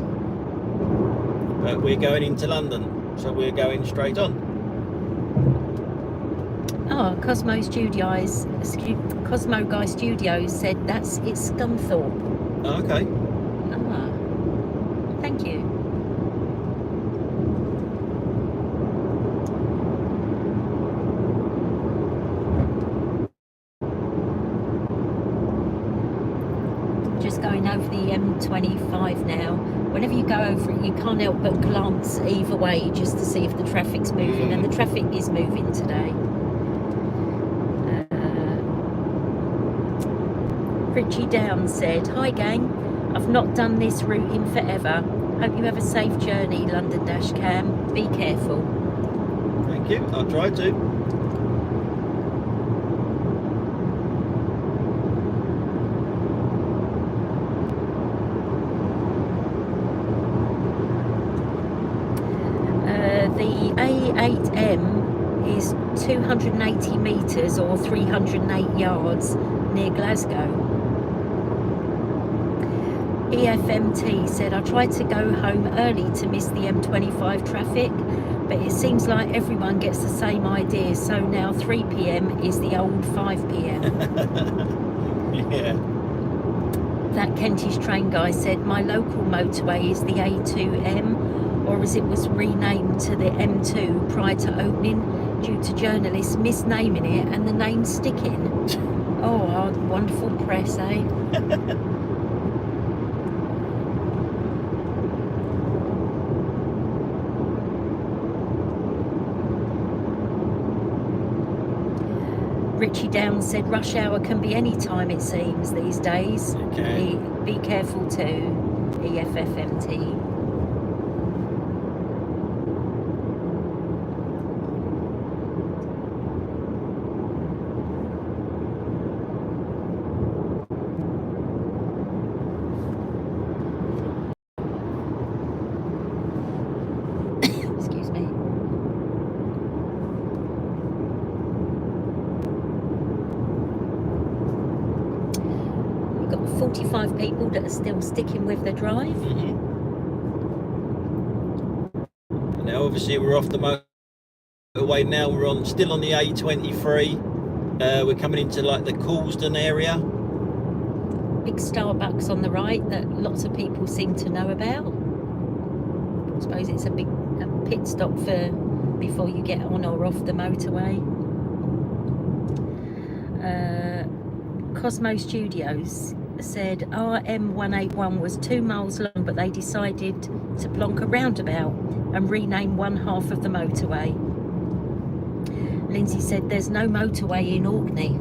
But we're going into London, so we're going straight on. Oh, Cosmo Guy Studios said it's Scunthorpe. Oh, okay. Ah, thank you. Just going over the M25 now. Whenever you go over it, you can't help but glance either way just to see if the traffic's moving, and the traffic is moving today. Richie Down said, hi gang, I've not done this route in forever. Hope you have a safe journey, London Dash Cam. Be careful. Thank you. I'll try to. The A8M is 280 metres or 308 yards near Glasgow. EFMT said, I tried to go home early to miss the M25 traffic, but it seems like everyone gets the same idea, so now 3 p.m. is the old 5 p.m. Yeah. That Kentish train guy said, my local motorway is the A2M, or as it was renamed to the M2 prior to opening due to journalists misnaming it and the name sticking. Oh, our wonderful press, eh? Richie Downs said rush hour can be any time, it seems, these days. Okay. be careful too. EFFMT. Excuse me. We've got 45 people that are still sticking with the drive. Mm-hmm. Now, obviously, we're off the motorway now. We're still on the A23. We're coming into like the Coulsdon area. Big Starbucks on the right that lots of people seem to know about. I suppose it's a pit stop for before you get on or off the motorway. Cosmo Studios said RM181 was 2 miles long, but they decided to plonk a roundabout and rename one half of the motorway. Lindsay said there's no motorway in Orkney.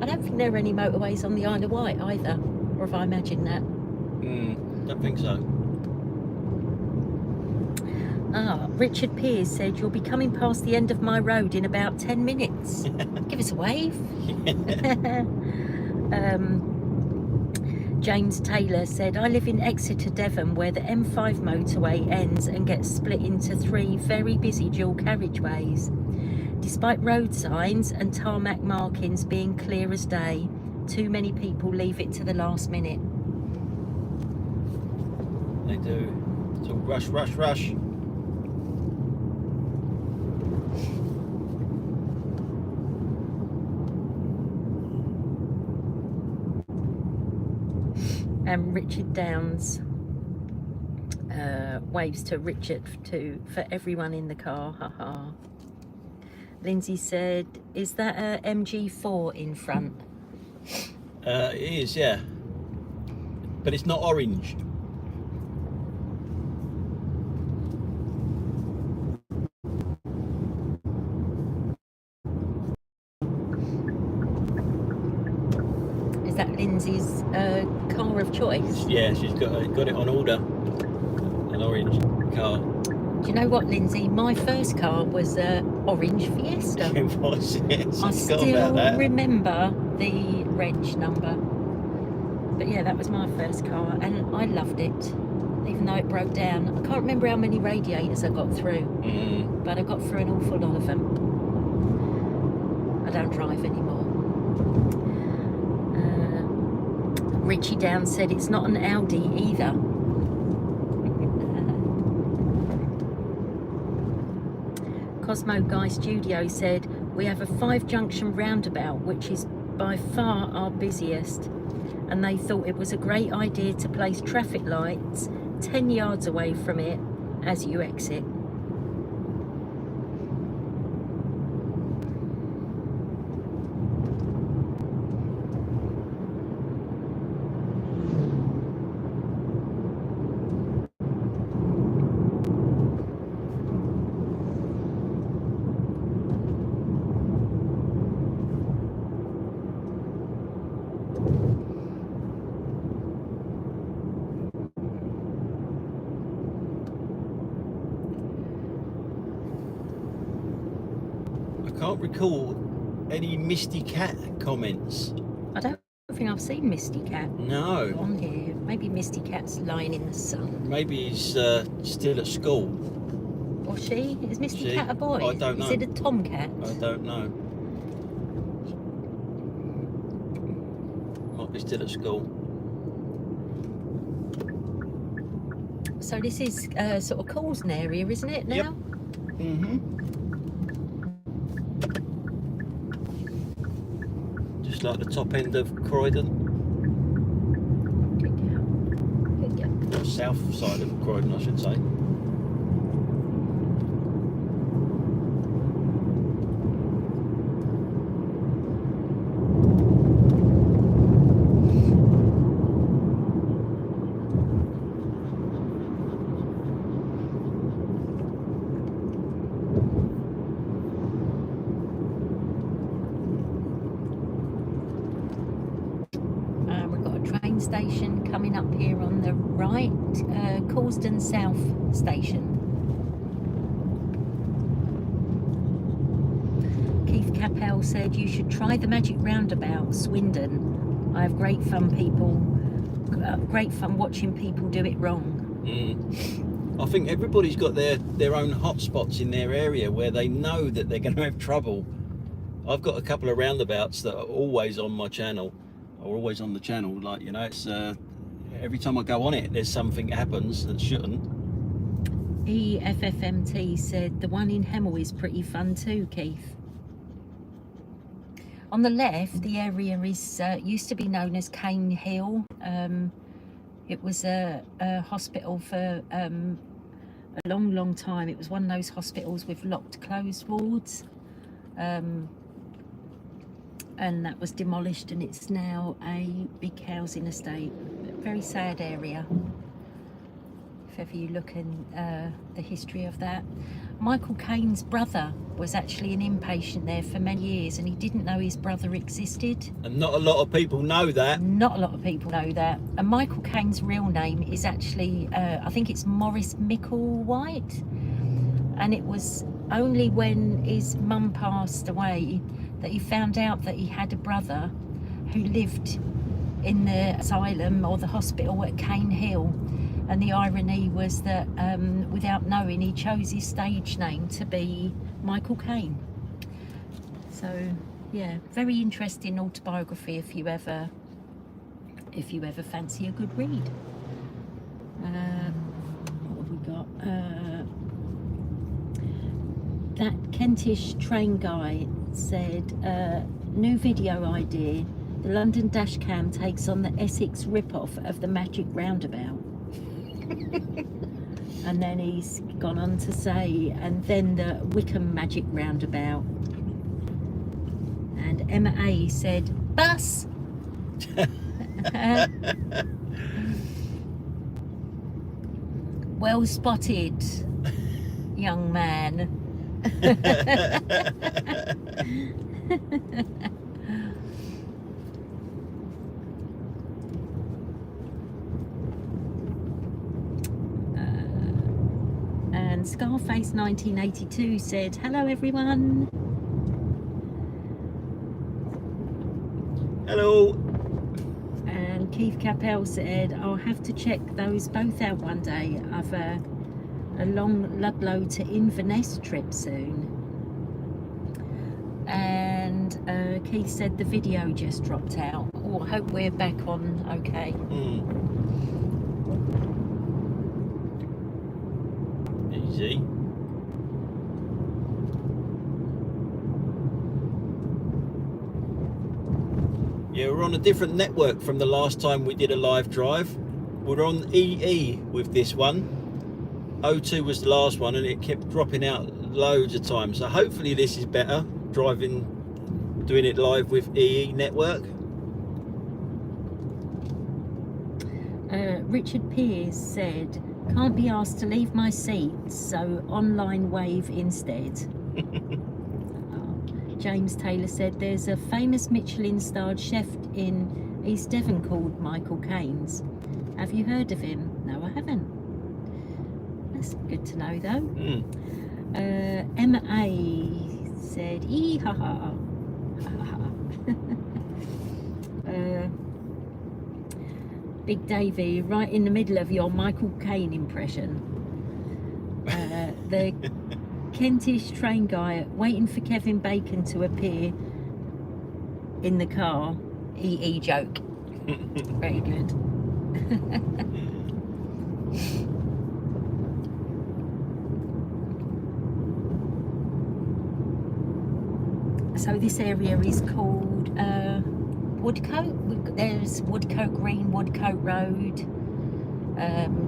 I don't think there are any motorways on the Isle of Wight either, or if I imagine that. Don't think so. Richard Pearce said you'll be coming past the end of my road in about 10 minutes. Give us a wave. James Taylor said, I live in Exeter, Devon, where the M5 motorway ends and gets split into 3 very busy dual carriageways. Despite road signs and tarmac markings being clear as day, too many people leave it to the last minute. They do. It's all rush, rush, rush. And Richard Downs waves to Richard for everyone in the car. Haha. Lindsay said, is that a MG4 in front? It is, yeah. But it's not orange. Is that Lindsay's car of choice? Yeah, she's got it on order. An orange car. Do you know what, Lindsay? My first car was orange Fiesta. It was, yes. I still remember the reg number. But yeah, that was my first car, and I loved it, even though it broke down. I can't remember how many radiators I got through, but I got through an awful lot of them. I don't drive anymore. Richie Downs said it's not an Audi either. Cosmo Guy Studio said we have a 5-junction roundabout, which is by far our busiest, and they thought it was a great idea to place traffic lights 10 yards away from it as you exit. I can't recall any Misty Cat comments. I don't think I've seen Misty Cat No. on here. Maybe Misty Cat's lying in the sun. Maybe he's still at school. Or she? Is Misty She? Cat a boy? I don't know. Is it a tomcat? I don't know. Might be still at school. So this is sort of Coulsdon area, isn't it now? Yep. Just like the top end of Croydon. Good girl. Good girl. Or south side of Croydon, I should say. train station coming up here on the right, Causden South Station. Keith Capel said you should try the Magic Roundabout, Swindon. I have great fun watching people do it wrong. I think everybody's got their own hot spots in their area where they know that they're going to have trouble. I've got a couple of roundabouts that are always on my channel, or always on the channel. Like, you know, it's every time I go on it, there's something happens that shouldn't. EFFMT said the one in Hemel is pretty fun too, Keith. On the left, the area is used to be known as Cane Hill. It was a hospital for a long time. It was one of those hospitals with locked closed wards. And that was demolished, and it's now a big housing estate. Very sad area, if ever you look in the history of that. Michael Caine's brother was actually an inpatient there for many years, and he didn't know his brother existed. And not a lot of people know that. Not a lot of people know that. And Michael Caine's real name is actually, I think it's Maurice Micklewhite. And it was only when his mum passed away that he found out that he had a brother who lived in the asylum or the hospital at Cane Hill. And the irony was that without knowing, he chose his stage name to be Michael Caine. So yeah, very interesting autobiography if you ever fancy a good read. What have we got? That Kentish train guy said, new video idea, the London dashcam takes on the Essex rip-off of the Magic Roundabout. And then he's gone on to say, and then the Wickham Magic Roundabout. And Emma A said, bus! Well spotted, young man. And Scarface 1982 said, hello everyone. Hello. And Keith Capel said, I'll have to check those both out one day. I've a long Ludlow to Inverness trip soon. And Keith said the video just dropped out. Oh, I hope we're back on okay. Easy. Yeah, we're on a different network from the last time we did a live drive. We're on EE with this one. O2 was the last one, and it kept dropping out loads of times. So hopefully this is better, doing it live with EE network. Richard Pearce said, can't be asked to leave my seat, so online wave instead. James Taylor said, there's a famous Michelin-starred chef in East Devon called Michael Caine's. Have you heard of him? No, I haven't. That's good to know, though. Emma A said, ee-ha-ha. Big Davey, right in the middle of your Michael Caine impression. The Kentish train guy waiting for Kevin Bacon to appear in the car. EE joke. Very good. So this area is called Woodcote. There's Woodcote Green, Woodcote Road.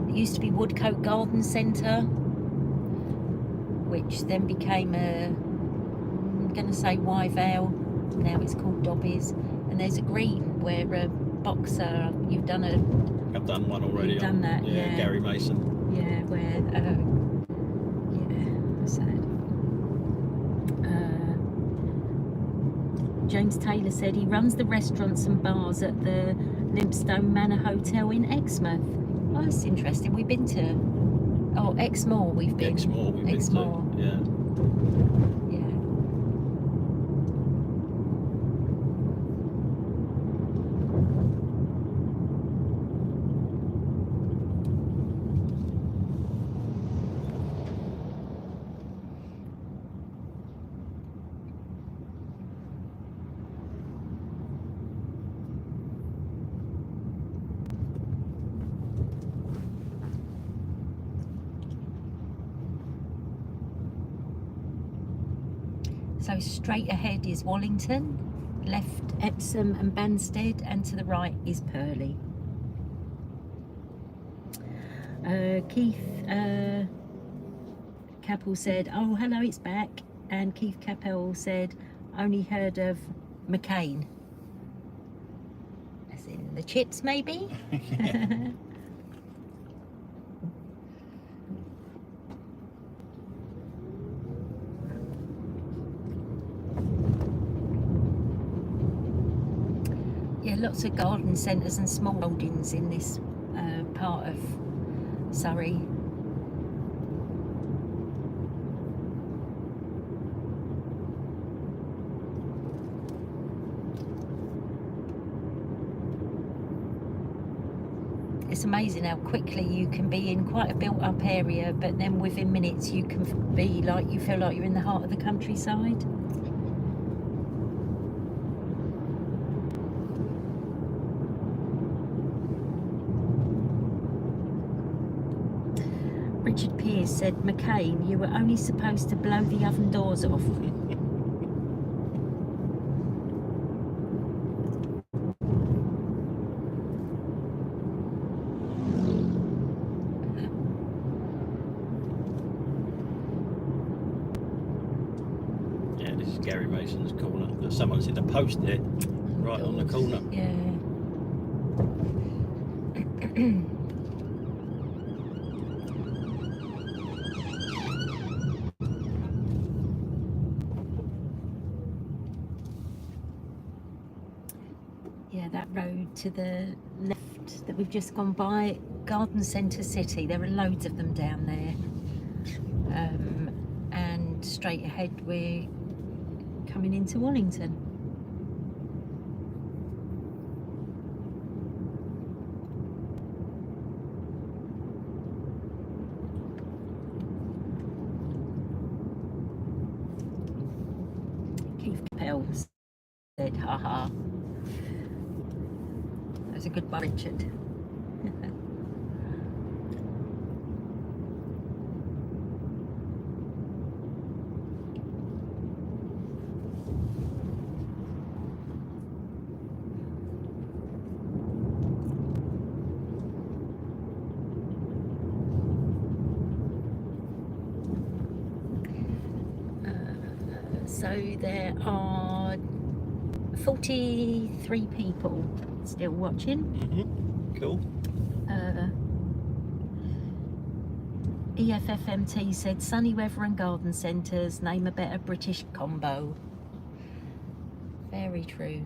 It used to be Woodcote Garden Centre, which then became I'm going to say Wyvale. Now it's called Dobbies. And there's a green where a boxer. You've done a. I've done one already. You've done that, yeah. Gary Mason. Yeah, where. Sad. James Taylor said he runs the restaurants and bars at the Limpstone Manor Hotel in Exmouth. Oh, that's interesting. We've been to... Oh, Exmoor we've been. Exmoor we've been Exmoor. to. Yeah. So straight ahead is Wallington, left Epsom and Banstead, and to the right is Purley. Keith Capel said, "Oh, hello, it's back." And Keith Capel said, "Only heard of McCain." As in the chips, maybe? Yeah, lots of garden centres and small holdings in this part of Surrey. It's amazing how quickly you can be in quite a built-up area, but then within minutes you can be like, you feel like you're in the heart of the countryside. Richard Pearce said, "McCain, you were only supposed to blow the oven doors off." Yeah, this is Gary Mason's corner. Someone's in the post there, right on the corner. Yeah. Yeah, that road to the left that we've just gone by, Garden Centre City, there are loads of them down there. And straight ahead we're coming into Wallington. Keith Capel said, "Haha." That was a good one, Richard. So there are 43 people still watching. Cool. EFFMT said, "Sunny weather and garden centres, name a better British combo." Very true.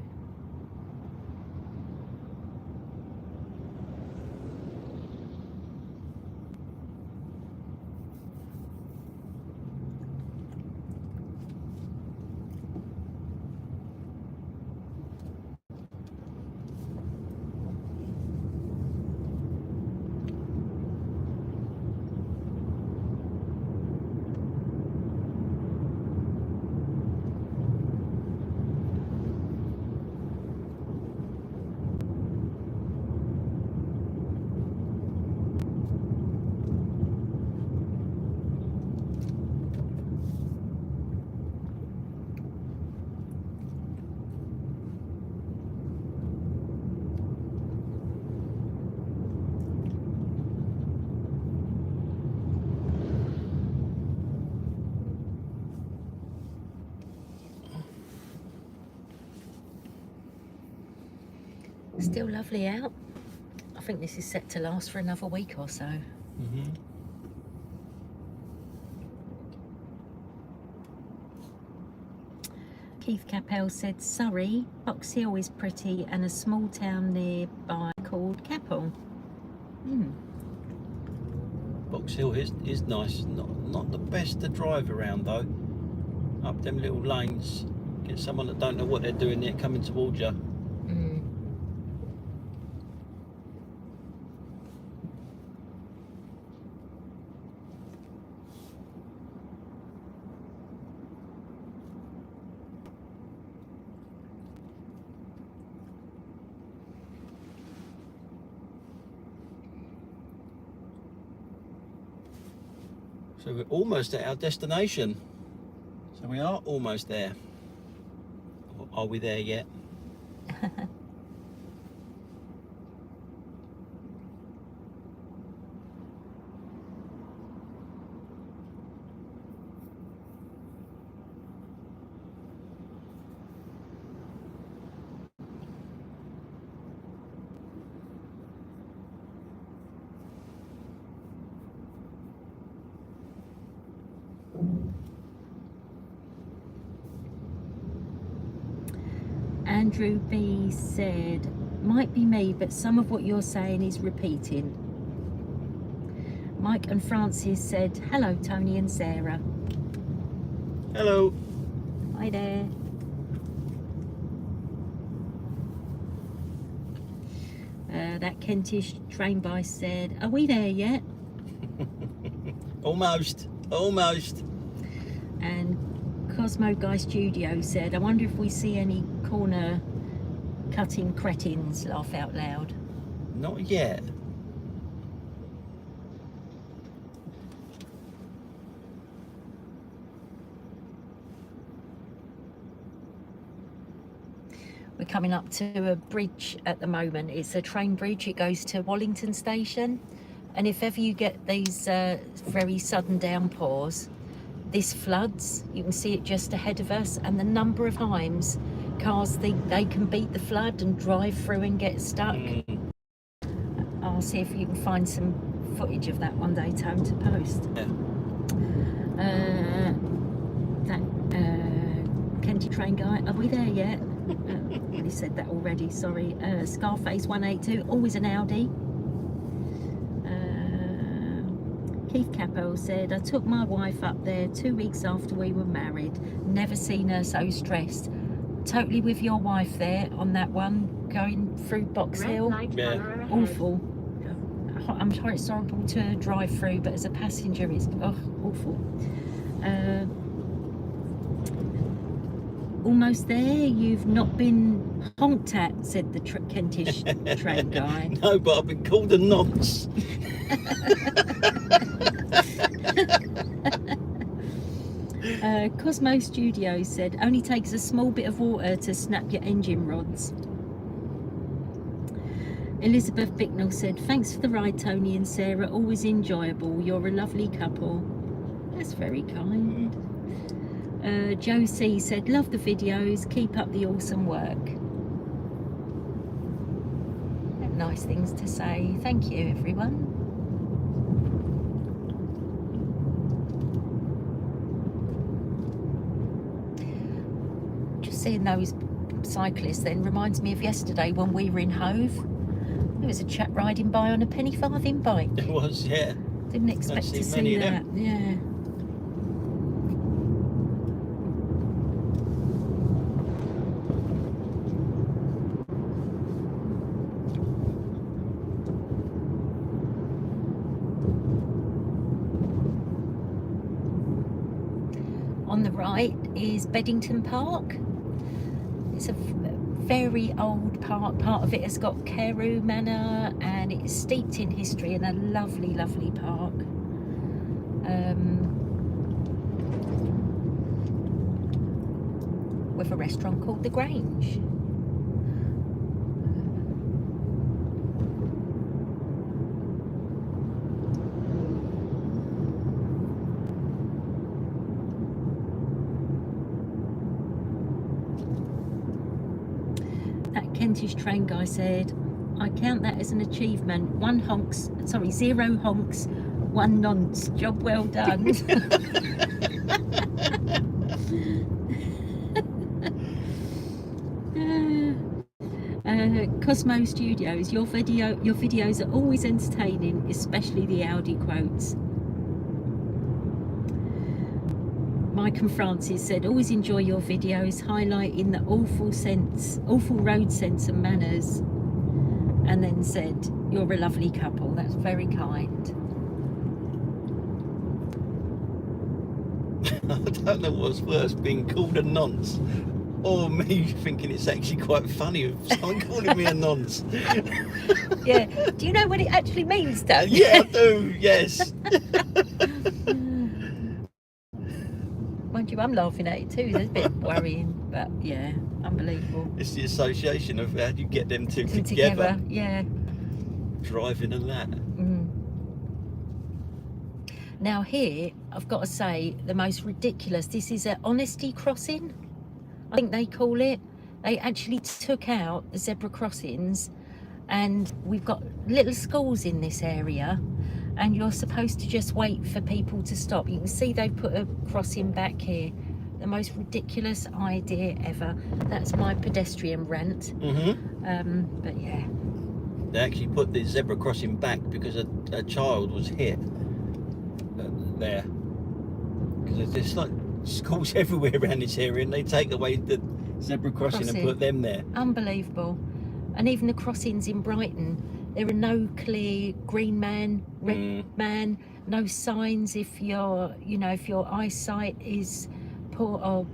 Still lovely out. I think this is set to last for another week or so. Keith Capel said Surrey, Box Hill is pretty, and a small town nearby called Capel. Box Hill is nice. Not the best to drive around though. Up them little lanes. Get someone that don't know what they're doing there coming towards you. So we're almost at our destination. So we are almost there. Or are we there yet? Andrew B said, might be me, but some of what you're saying is repeating. Mike and Francis said, hello Tony and Sarah. Hello. Hi there. That Kentish train by said, are we there yet? Almost. And Cosmo Guy Studio said, I wonder if we see any corner cutting cretins, laugh out loud. Not yet. We're coming up to a bridge at the moment. It's a train bridge. It goes to Wallington Station. And if ever you get these very sudden downpours, this floods. You can see it just ahead of us. And the number of times cars think they can beat the flood and drive through and get stuck. I'll see if you can find some footage of that one day, Tone, to post. Yeah. Kenty train guy, are we there yet? Already said that already, sorry. Scarface 182, always an Audi. Keith Capel said, I took my wife up there 2 weeks after we were married. Never seen her so stressed. Totally with your wife there on that one, going through Box Hill. Yeah. Awful. I'm sorry, it's horrible to drive through, but as a passenger, it's awful. Almost there. You've not been honked at, said the Kentish train guy. No, but I've been called a nonce. Cosmo Studios said, only takes a small bit of water to snap your engine rods. Elizabeth Bicknell said, thanks for the ride, Tony and Sarah, always enjoyable. You're a lovely couple. That's very kind. Josie said, love the videos, keep up the awesome work. Nice things to say. Thank you, everyone. Just seeing those cyclists then reminds me of yesterday when we were in Hove. There was a chap riding by on a penny farthing bike. It was, yeah. Didn't expect to see that. Yeah. On the right is Beddington Park. It's a very old park. Part of it has got Carew Manor and it's steeped in history and a lovely, lovely park. With a restaurant called The Grange. Kentish train guy said, I count that as an achievement. 0 honks, 1 nonce. Job well done. Cosmo Studios, your videos are always entertaining, especially the Audi quotes. Mike and Francis said, always enjoy your videos, highlighting the awful road sense and manners. And then said, you're a lovely couple. That's very kind. I don't know what's worse, being called a nonce or me thinking it's actually quite funny if someone calling me a nonce. Yeah. Do you know what it actually means, though? Yeah, I do, yes. Mind you, I'm laughing at it too. There's a bit worrying, but yeah, unbelievable. It's the association of how do you get them two Them together, yeah. driving and that. Now here, I've got to say, the most ridiculous, this is an honesty crossing, I think they call it. They actually took out the zebra crossings, and we've got little schools in this area, and you're supposed to just wait for people to stop. You can see they've put a crossing back here. The most ridiculous idea ever. That's my pedestrian rant. But yeah. They actually put the zebra crossing back because a child was hit there. Because there's like schools everywhere around this area, and they take away the zebra crossing and put them there. Unbelievable. And even the crossings in Brighton, there are no clear green man, red man, no signs if your eyesight is poor,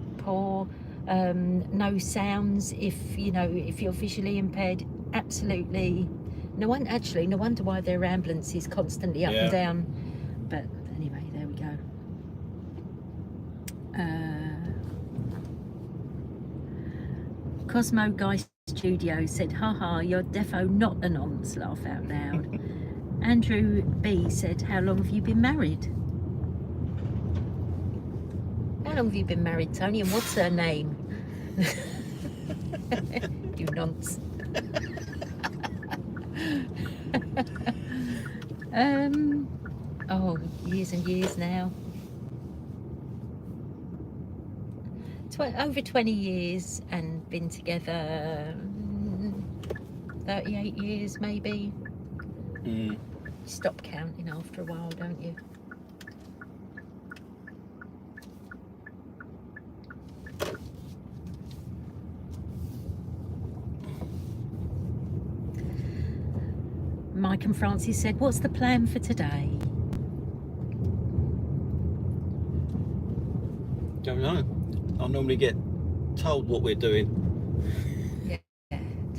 no sounds if you're visually impaired. Absolutely no wonder why their ambulance is constantly up and down. But anyway, there we go. Cosmo Guy Studio said, haha, you're defo not a nonce, laugh out loud. Andrew B said, how long have you been married? How long have you been married, Tony, and what's her name? You nonce. Oh, years and years now. Over 20 years, and been together 38 years maybe. Stop counting after a while, don't you? Mike and Francis said, what's the plan for today? Don't know. I normally get told what we're doing. Yeah.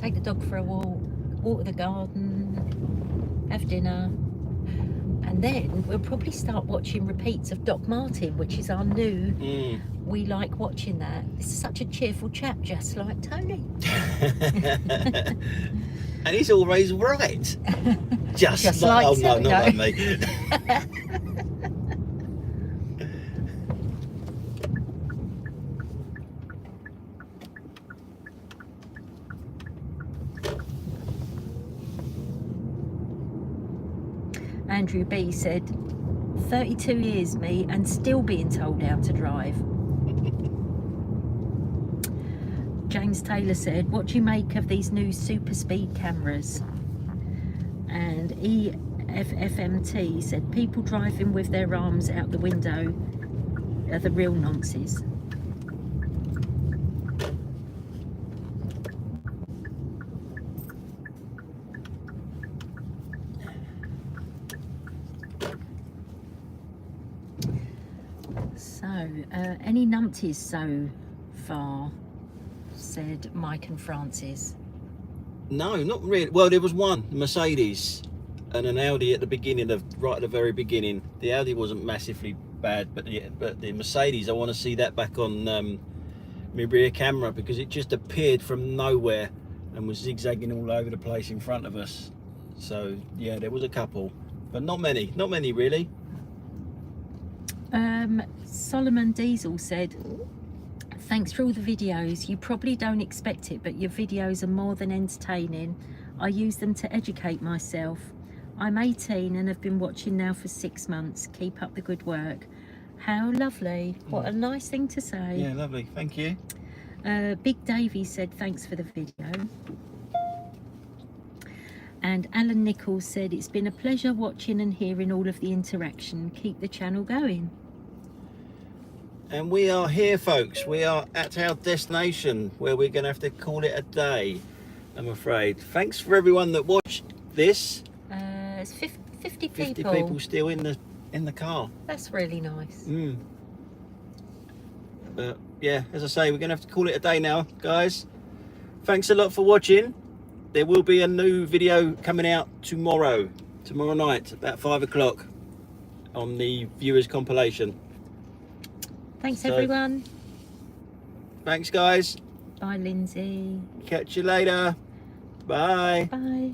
Take the dog for a walk, water the garden, have dinner, and then we'll probably start watching repeats of Doc Martin, which is our new. We like watching that. This is such a cheerful chap, just like Tony. And he's always right. Just like oh no, not like me. Andrew B said, 32 years me and still being told how to drive. James Taylor said, what do you make of these new super speed cameras? And EFFMT said, people driving with their arms out the window are the real nonces. So, any numpties so far? Said Mike and Francis. No, not really. Well, there was one Mercedes and an Audi at the beginning right at the very beginning. The Audi wasn't massively bad, but the Mercedes, I want to see that back on my rear camera, because it just appeared from nowhere and was zigzagging all over the place in front of us. So yeah, there was a couple, but not many really. Solomon Diesel said, thanks for all the videos. You probably don't expect it, but your videos are more than entertaining. I use them to educate myself. I'm 18 and have been watching now for 6 months. Keep up the good work. How lovely. What a nice thing to say. Yeah, lovely. Thank you. Big Davey said, thanks for the video. And Alan Nichols said, it's been a pleasure watching and hearing all of the interaction. Keep the channel going. And we are here, folks. We are at our destination where we're going to have to call it a day, I'm afraid. Thanks for everyone that watched this. It's 50 people. 50 people still in the car. That's really nice. But yeah, as I say, we're going to have to call it a day now, guys. Thanks a lot for watching. There will be a new video coming out tomorrow night, about 5 o'clock, on the viewers compilation. Thanks, everyone. Thanks, guys. Bye, Lindsay. Catch you later. Bye. Bye.